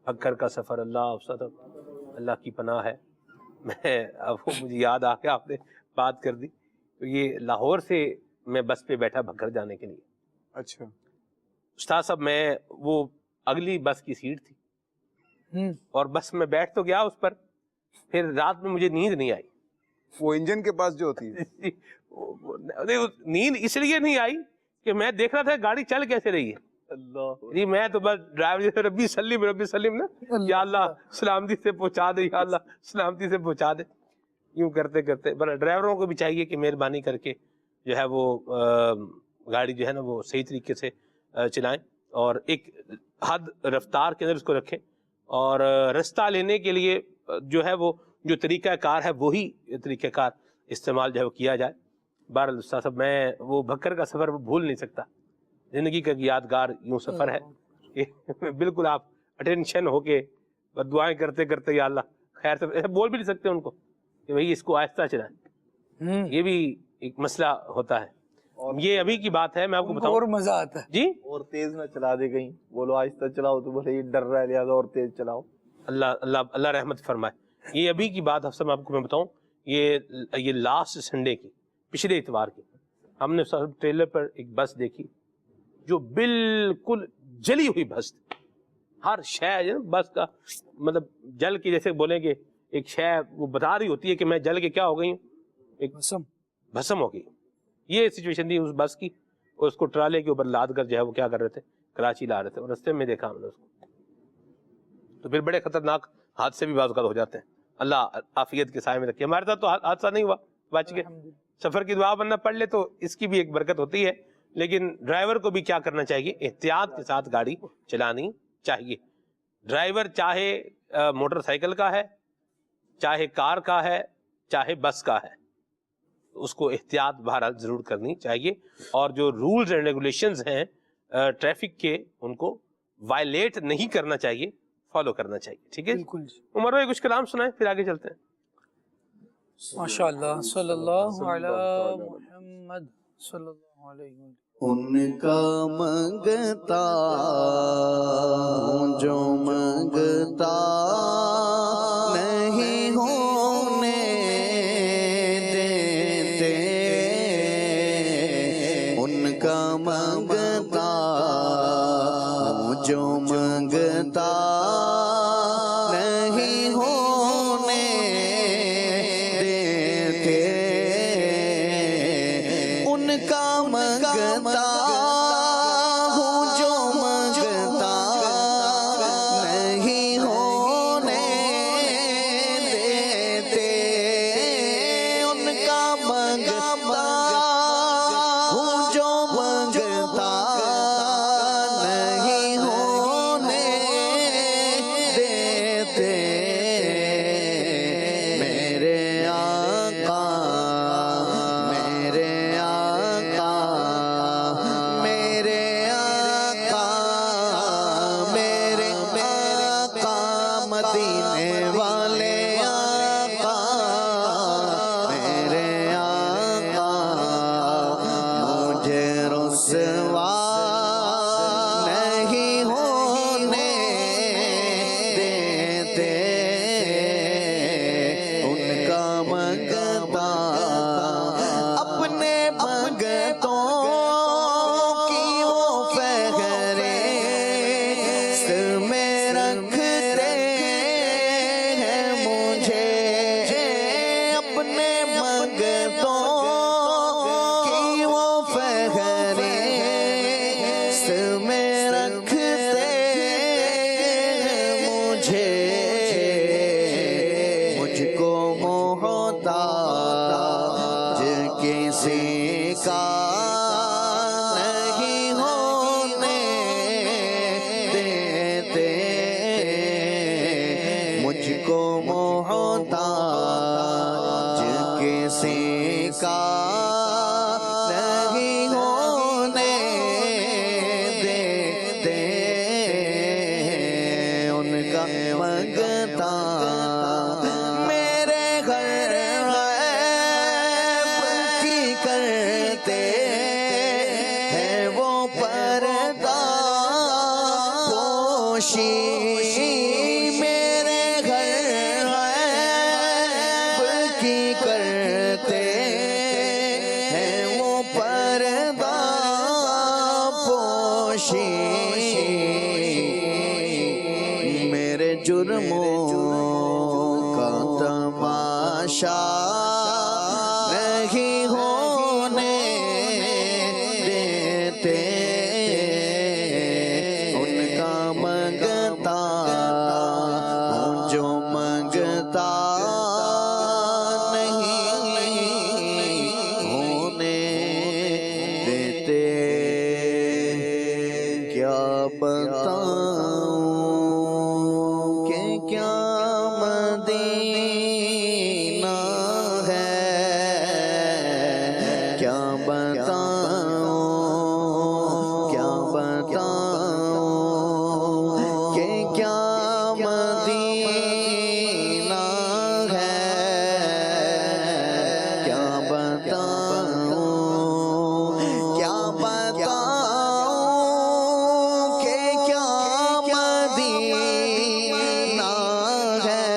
بھکر کا سفر اللہ کی پناہ ہے۔ میں اب مجھے یاد آ گیا، آپ نے بات کر دی، تو یہ لاہور سے میں بس پہ بیٹھا بھکر جانے کے لیے۔
اچھا
استاد صاحب، میں وہ اگلی بس کی سیٹ تھی اور بس میں بیٹھ تو گیا اس پر، پھر رات میں مجھے نیند نہیں آئی۔
وہ انجن کے پاس جو ہوتی ہے
نیند اس لیے نہیں آئی کہ میں دیکھ رہا تھا گاڑی چل کیسے رہی ہے۔ جی میں تو بس ڈرائیور ربی سلیم نا، یا اللہ سلامتی سے پہنچا دے، یا اللہ سلامتی سے پہنچا دے، یوں کرتے کرتے ڈرائیوروں کو بھی چاہیے کہ مہربانی کر کے جو ہے وہ گاڑی جو ہے نا وہ صحیح طریقے سے چلائیں، اور ایک حد رفتار کے اندر اس کو رکھیں، اور رستہ لینے کے لیے جو ہے وہ جو طریقہ کار ہے وہی طریقہ کار استعمال جو ہے وہ کیا جائے۔ بہرحال استاد صاحب، میں وہ بھکر کا سفر بھول نہیں سکتا، زندگی کا یادگار یوں سفر ہے کہ بالکل آپ اٹینشن ہو کے دعائیں کرتے کرتے یا اللہ خیر سے بول بھی نہیں سکتے ان کو کہ بھائی اس کو آہستہ چلائیں، یہ بھی ایک مسئلہ ہوتا ہے۔ یہ ابھی کی بات ہے، میں آپ کو بتاؤں،
اور مزہ آتا ہے
جی،
اور تیز نہ چلا دے کہیں، بولو آہستہ چلاؤ تو بولے یہ ڈر رہا ہے لہٰذا اور تیز چلاؤ۔
اللہ رحمت فرمائے۔ یہ ابھی کی بات افسر میں آپ کو میں بتاؤں، یہ لاسٹ سنڈے کی، پچھلے اتوار کی، ہم نے ٹریلر پر ایک بس دیکھی جو بالکل جلی ہوئی بس تھی، ہر شے بس کا مطلب جل کے، جیسے بولیں کہ ایک شے وہ بتا رہی ہوتی ہے کہ میں جل کے کیا ہو گئی ہوں، ایک بھسم ہو گئی۔ یہ سچویشن تھی اس بس کی، اور اس کو ٹرالے کے اوپر لاد کر جو ہے وہ کیا کر رہے تھے، کراچی لا رہے تھے، اور رستے میں دیکھا ہم نے اس کو، تو پھر بڑے خطرناک حادثے بھی بعض اوقات ہو جاتے ہیں۔ اللہ عافیت کے سائے میں رکھے۔ ہمارے ساتھ تو حادثہ نہیں ہوا، بچ گئے۔ سفر کی دعا بننا پڑھ لے تو اس کی بھی ایک برکت ہوتی ہے، لیکن ڈرائیور کو بھی کیا کرنا چاہیے، احتیاط کے ساتھ گاڑی چلانی چاہیے۔ ڈرائیور چاہے موٹر سائیکل کا ہے، چاہے کار کا ہے، چاہے بس کا ہے، اس کو احتیاط بہرحال ضرور کرنی چاہیے، اور جو رولز اینڈ ریگولیشنز ہیں ٹریفک کے، ان کو وائلیٹ نہیں کرنا چاہیے، فالو کرنا چاہیے۔ ٹھیک ہے، عمر بھائی کچھ کلام سنائیں پھر آگے چلتے ہیں۔
ماشاء اللہ، صلی اللہ علی محمد صلی اللہ علیہ وسلم۔
ان کا منگتا ہوں جو منگتا نہیں ہونے دیتے، ان کا منگتا ہوں جو منگتا نہیں ہونے دیتے، ان کا منگتا ہوں جو منگتا نہیں ہونے دیتے، ان کا منگتا ہوں جو منگتا نہیں ہونے کسی کا نہیں ہونے دیتے مجھ کو محتاج کسی کا نہیں ہونے دیتے ان کا منگتا میرے گھر کی کرتے ہیں وہ پردہ پوشی میرے گھر کی کرتے ہیں وہ پردہ پوشی میرے جرموں کا تماشا نہیں ہونے دیتے ان کا منگتا ہوں جو منگتا نہیں ہونے دیتے کیا بتاؤں کہ کیا مدینہ ہے کیا بتاؤں کہ کیا مدینہ ہے کیا بتاؤں کہ کیا مدینہ ہے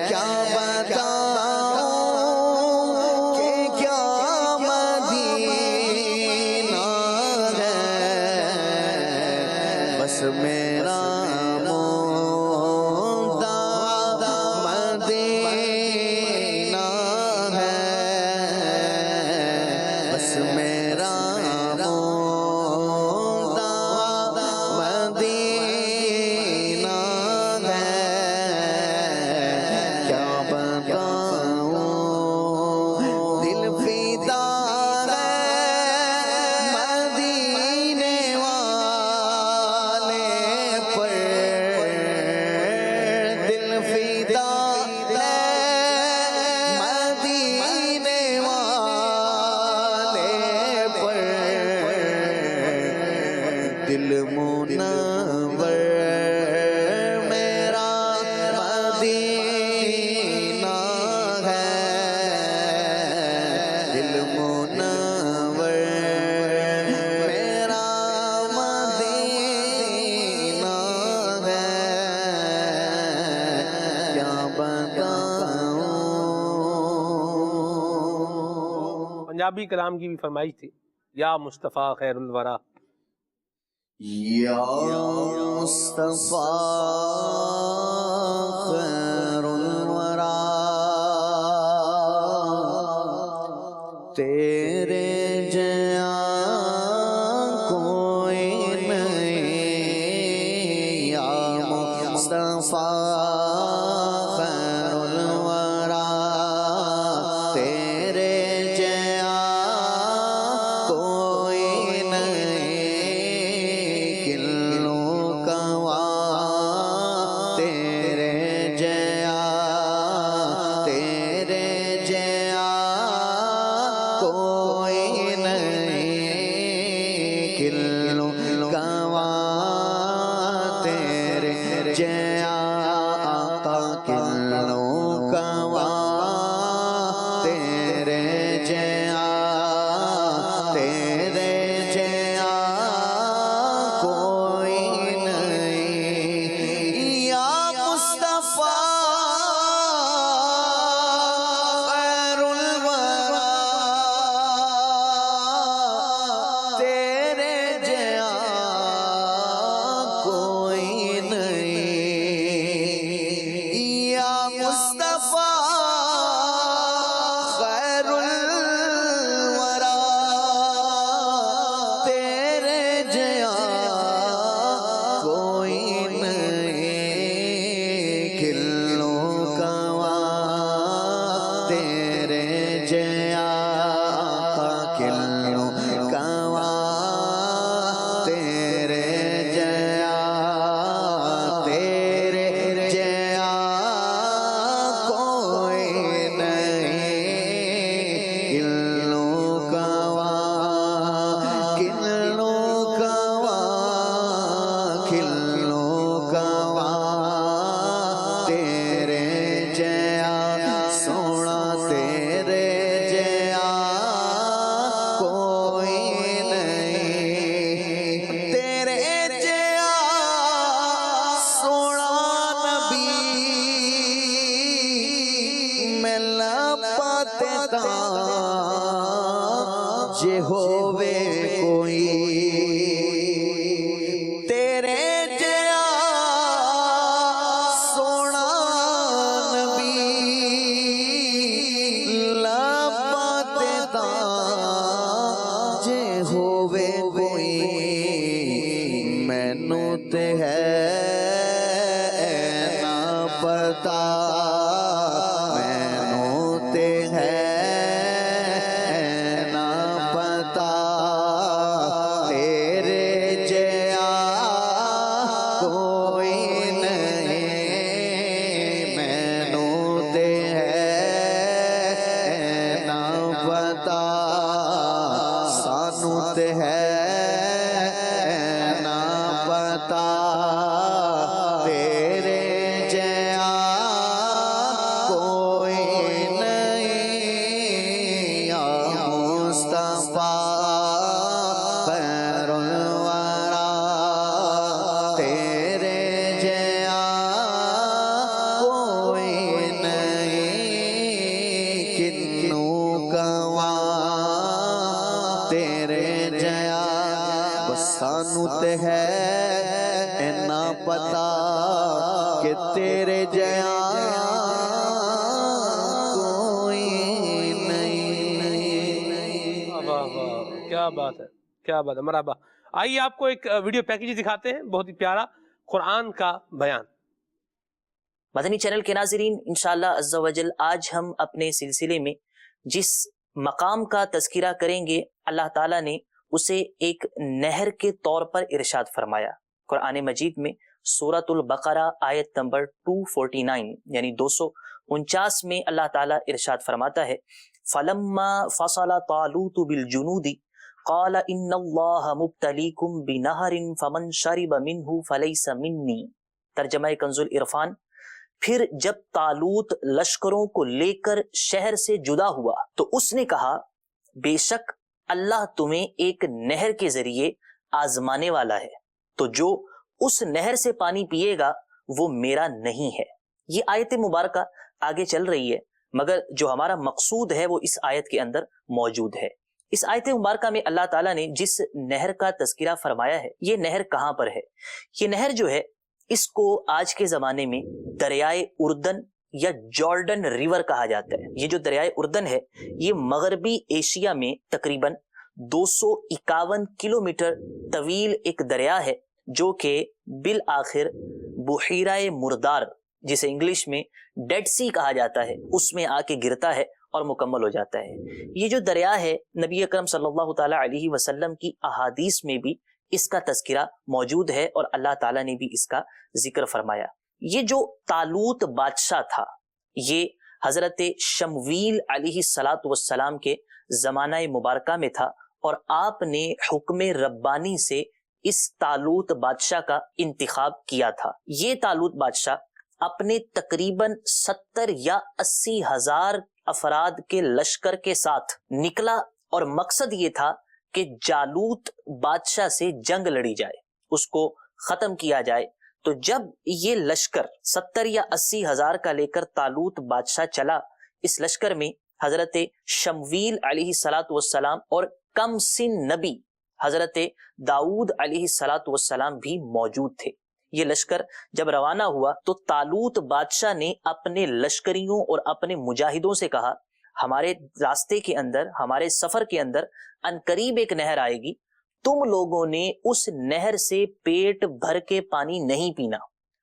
کیا بتاؤں کہ کیا مدینہ ہے بس میرا مدعا مدینہ ہے بس میرا مدینہ ہے کیا بتاؤں دل فدا ہے مدینے والے پر دل فدا ہے مدینے والے پر دل منور میرا مدینہ ہے دل منور میرا مدینہ ہے کیا بتاؤں
پنجابی کلام کی بھی فرمائش تھی یا مصطفیٰ خیر الورا
یا مصطفیٰ خیر الورا تیرے جیا کوئی نہیں یا مصطفیٰ خیر الورا تیرے جیا کوئی نہیں کلوں کوا تیرے جیا تیرے جیا کوئی جے ہووے کوئی تیرے جیا سونا نبی لباں تے تاں جے ہووے کوئی مینوں تے ہے نہ پتا سانو تے ہے اینا پتا کہ تیرے جیا کوئی نہیں۔
کیا بات ہے، کیا بات ہے، مرحبا۔ آئیے آپ کو ایک ویڈیو پیکیج دکھاتے ہیں، بہت ہی پیارا قرآن کا بیان۔
مدنی چینل کے ناظرین، انشاءاللہ عز و جل آج ہم اپنے سلسلے میں جس مقام کا تذکرہ کریں گے، اللہ تعالیٰ نے اسے ایک نہر کے طور پر ارشاد فرمایا۔ قرآن مجید میں سورۃ البقرہ آیت نمبر 249 یعنی 249 میں اللہ تعالیٰ ارشاد فرماتا ہے فَلَمَّا فَصَلَ طَالُوتُ بِالْجُنُودِ قَالَ إِنَّ اللَّهَ مُبْتَلِيكُمْ بِنَهْرٍ فَمَنْ شَرِبَ مِنْهُ فَلَيْسَ مِنِّي۔ ترجمہ کنز العرفان۔ پھر جب طالوت لشکروں کو لے کر شہر سے جدا ہوا تو اس نے کہا بے شک اللہ تمہیں ایک نہر کے ذریعے آزمانے والا ہے، تو جو اس نہر سے پانی پیے گا وہ میرا نہیں ہے۔ یہ آیت مبارکہ آگے چل رہی ہے، مگر جو ہمارا مقصود ہے وہ اس آیت کے اندر موجود ہے۔ اس آیت مبارکہ میں اللہ تعالیٰ نے جس نہر کا تذکرہ فرمایا ہے، یہ نہر کہاں پر ہے؟ یہ نہر جو ہے اس کو آج کے زمانے میں دریائے اردن یا جارڈن ریور کہا جاتا ہے۔ یہ جو دریائے اردن ہے یہ مغربی ایشیا میں تقریباً 251 کلومیٹر طویل ایک دریا ہے جو کہ بالآخر بحیرہ مردار، جسے انگلش میں ڈیڈ سی کہا جاتا ہے، اس میں آ کے گرتا ہے اور مکمل ہو جاتا ہے۔ یہ جو دریا ہے نبی اکرم صلی اللہ تعالیٰ علیہ وسلم کی احادیث میں بھی اس کا تذکرہ موجود ہے اور اللہ تعالیٰ نے بھی اس کا ذکر فرمایا۔ یہ جو طالوت بادشاہ تھا یہ حضرت شمویل علیہ السلام کے زمانہ مبارکہ میں تھا، اور آپ نے حکم ربانی سے اس طالوت بادشاہ کا انتخاب کیا تھا۔ یہ طالوت بادشاہ اپنے تقریباً 70 یا 80 ہزار افراد کے لشکر کے ساتھ نکلا، اور مقصد یہ تھا کہ جالوت بادشاہ سے جنگ لڑی جائے، اس کو ختم کیا جائے۔ تو جب یہ لشکر 70 یا 80 ہزار کا لے کر طالوت بادشاہ چلا، اس لشکر میں حضرت شمویل علیہ السلام اور کم سن نبی حضرت داؤد علیہ السلام بھی موجود تھے۔ یہ لشکر جب روانہ ہوا تو طالوت بادشاہ نے اپنے لشکریوں اور اپنے مجاہدوں سے کہا ہمارے راستے کے اندر، ہمارے سفر کے اندر عنقریب ایک نہر آئے گی، تم لوگوں نے اس نہر سے پیٹ بھر کے پانی نہیں پینا۔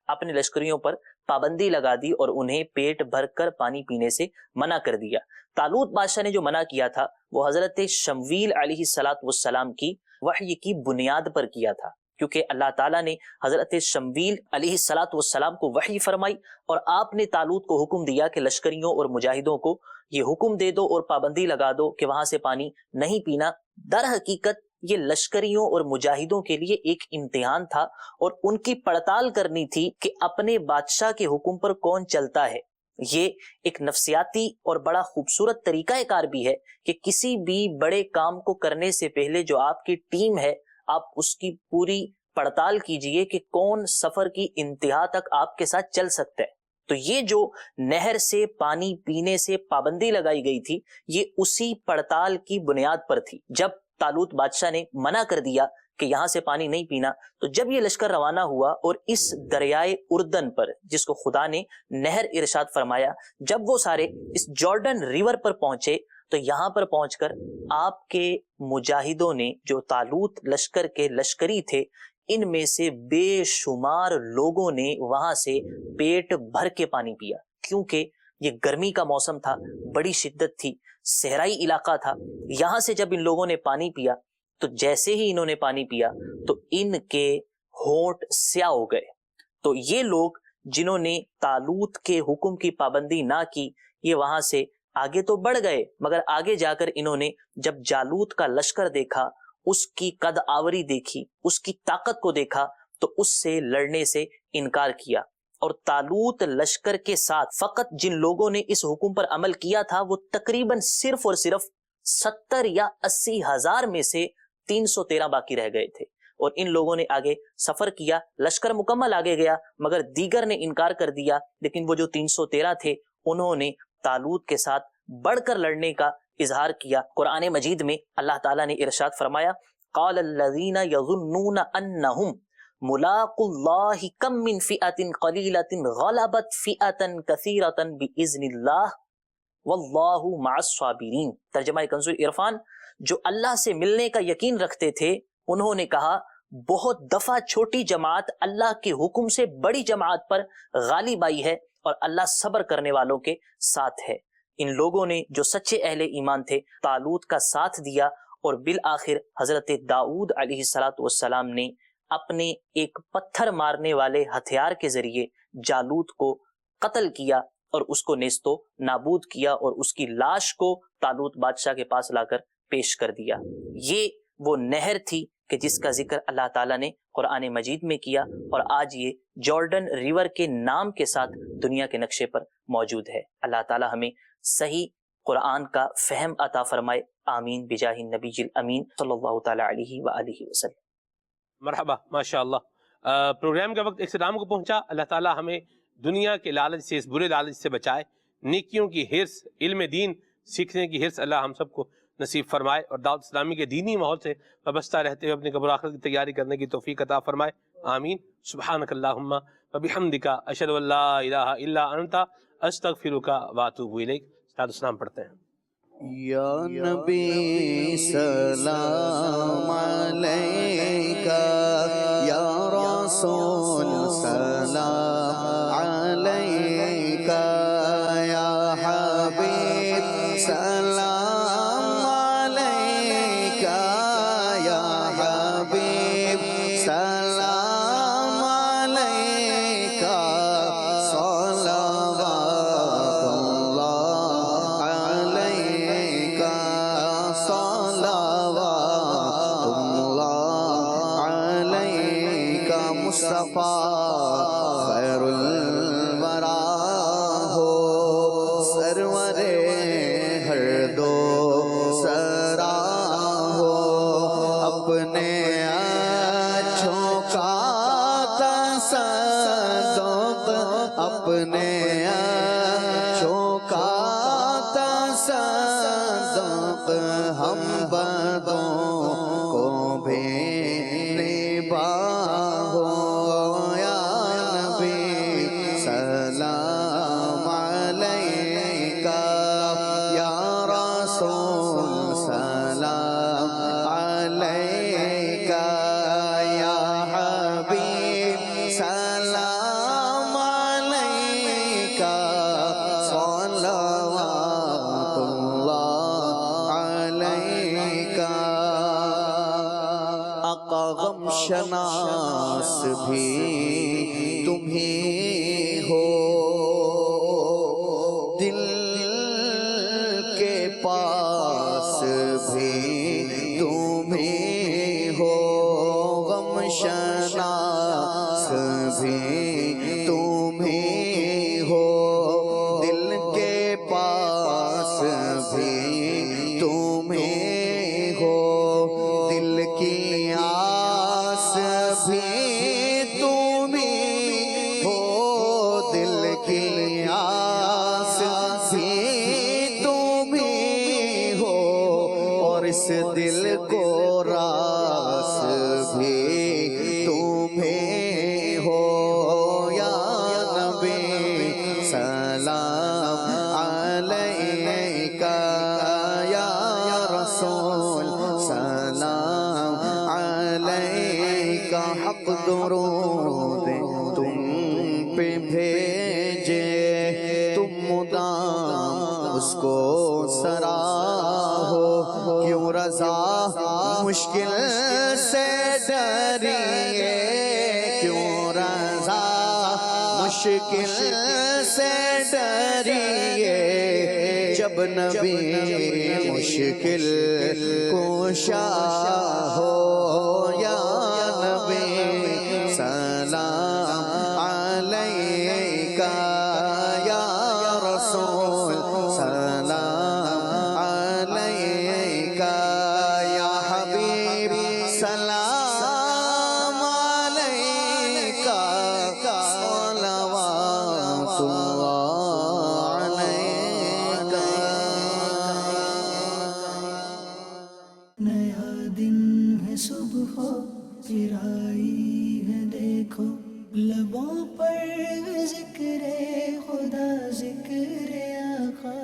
اپنے لشکریوں پر پابندی لگا دی اور انہیں پیٹ بھر کر پانی پینے سے منع کر دیا۔ طالوت بادشاہ نے جو منع کیا تھا وہ حضرت شمویل علیہ السلام کی وحی کی بنیاد پر کیا تھا، کیونکہ اللہ تعالیٰ نے حضرت شمویل علیہ السلام کو وحی فرمائی اور آپ نے طالوت کو حکم دیا کہ لشکریوں اور مجاہدوں کو یہ حکم دے دو اور پابندی لگا دو کہ وہاں سے پانی نہیں پینا۔ در حقیقت یہ لشکریوں اور مجاہدوں کے لیے ایک امتحان تھا اور ان کی پڑتال کرنی تھی کہ اپنے بادشاہ کے حکم پر کون چلتا ہے۔ یہ ایک نفسیاتی اور بڑا خوبصورت طریقہ کار بھی ہے کہ کسی بھی بڑے کام کو کرنے سے پہلے جو آپ کی ٹیم ہے آپ اس کی پوری پڑتال کیجئے کہ کون سفر کی انتہا تک آپ کے ساتھ چل سکتا ہے۔ تو یہ جو نہر سے پانی پینے سے پابندی لگائی گئی تھی یہ اسی پڑتال کی بنیاد پر تھی. جب طالوت بادشاہ نے منع کر دیا کہ یہاں سے پانی نہیں پینا، تو جب یہ لشکر روانہ ہوا اور اس دریائے اردن پر، جس کو خدا نے نہر ارشاد فرمایا، جب وہ سارے اس جارڈن ریور پر پہنچے تو یہاں پر پہنچ کر آپ کے مجاہدوں نے، جو طالوت لشکر کے لشکری تھے، ان میں سے بے شمار لوگوں نے وہاں سے پیٹ بھر کے پانی پیا، کیونکہ یہ گرمی کا موسم تھا، بڑی شدت تھی، صحرائی علاقہ تھا. یہاں سے جب ان لوگوں نے پانی پیا تو جیسے ہی انہوں نے پانی پیا تو ان کے ہونٹ سیاہ ہو گئے. تو یہ لوگ جنہوں نے طالوت کے حکم کی پابندی نہ کی، یہ وہاں سے آگے تو بڑھ گئے، مگر آگے جا کر انہوں نے جب جالوت کا لشکر دیکھا، اس کی قد آوری دیکھی، اس کی طاقت کو دیکھا، تو اس سے لڑنے سے انکار کیا. اور طالوت لشکر کے ساتھ فقط جن لوگوں نے اس حکم پر عمل کیا تھا وہ تقریباً صرف اور صرف 70 یا 80 ہزار میں سے 313 باقی رہ گئے تھے. اور ان لوگوں نے آگے سفر کیا، لشکر مکمل آگے گیا، مگر دیگر نے انکار کر دیا. لیکن وہ جو 313 تھے انہوں نے طالوت کے ساتھ بڑھ کر لڑنے کا اظہار کیا. قرآن مجید میں اللہ تعالیٰ نے ارشاد فرمایا، قال الذین یظنون انہم ملاقو اللہ کم من فئۃ قلیلۃ غلبت فئۃ کثیرۃ باذن اللہ واللہ مع الصابرین. ترجمہ کنز العرفان، جو اللہ سے ملنے کا یقین رکھتے تھے انہوں نے کہا بہت دفعہ چھوٹی جماعت اللہ کے حکم سے بڑی جماعت پر غالب آئی ہے اور اللہ صبر کرنے والوں کے ساتھ ہے. ان لوگوں نے جو سچے اہل ایمان تھے طالوت کا ساتھ دیا، اور بالآخر حضرت داؤد علیہ السلام نے اپنے ایک پتھر مارنے والے ہتھیار کے ذریعے جالوت کو قتل کیا اور اس کو نیست و نابود کیا، اور اس کی لاش کو طالوت بادشاہ کے پاس لا کر پیش کر دیا. یہ وہ نہر تھی کہ جس کا ذکر اللہ تعالیٰ نے قرآن مجید میں کیا، اور آج یہ جارڈن ریور کے نام کے ساتھ دنیا کے نقشے پر موجود ہے. اللہ تعالیٰ ہمیں صحیح قرآن کا فہم عطا فرمائے. آمین بجاہ النبی الامین صلی اللہ تعالیٰ علیہ وآلہ وسلم.
مرحبا، ماشاء اللہ. پروگرام کا وقت اختتام کو پہنچا. اللہ تعالیٰ ہمیں دنیا کے لالچ سے، اس برے لالچ سے بچائے. نیکیوں کی حرص، علم دین سیکھنے کی حرص اللہ ہم سب کو نصیب فرمائے، اور دعوت اسلامی کے دینی ماحول سے وابستہ رہتے ہوئے اپنی قبر آخرت کی تیاری کرنے کی توفیق عطا فرمائے. آمین. سبحانک اللہم وبحمدک، اشہد ان لا الہ الا انت، استغفرک واتوب الیک. استاد اسلام پڑھتے ہیں.
یا نبی سلام علیکہ، یا رسول سلام علیکہ، یا حبیب سلام علیکہ، یا حبیب سلام علیکہ، صلوات اللہ علیکہ، صلوات اللہ علیکہ. مصطفیٰ خیر الورا ہو، سرور ہر دو سرا ہو، اپنے اچھوں کا تصدق، اپنے اچھوں کا تصدق، ہم بدوں کو بھی نباہو. یا نبی سلام علیکہ، یا رسول سلام علیکہ، یا حبیب سلام علیکہ، صلوات اللہ علیکہ. آقا غم شناس بھی تم ہی ہو، دل کے پاس بھی تم ہی ہو، غم شناس بھی تم ہی ہو، دل کے پاس بھی تم ہی ہو، دل کی آس بھی تم ہی ہو، دل کی علیکا یا رسول سلام علیکا حق درود تم پہ بھیجے تم مدام اس کو سراہو کیوں رضا مشکل سے ڈریے کیوں رضا مشکل سے ڈریے جب نبی مشکل کشا ہو یا نبی سلام علیکا یا رسول سلام علیکا یا حبیب سلام علیکا صلوات اللہ علیکا.
نیا دن ہے صبح پھر آئی ہے دیکھو لبوں پر ذکر خدا ذکر آقا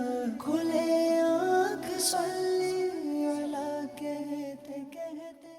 کھلے آنکھ صلی علی کہتے کہتے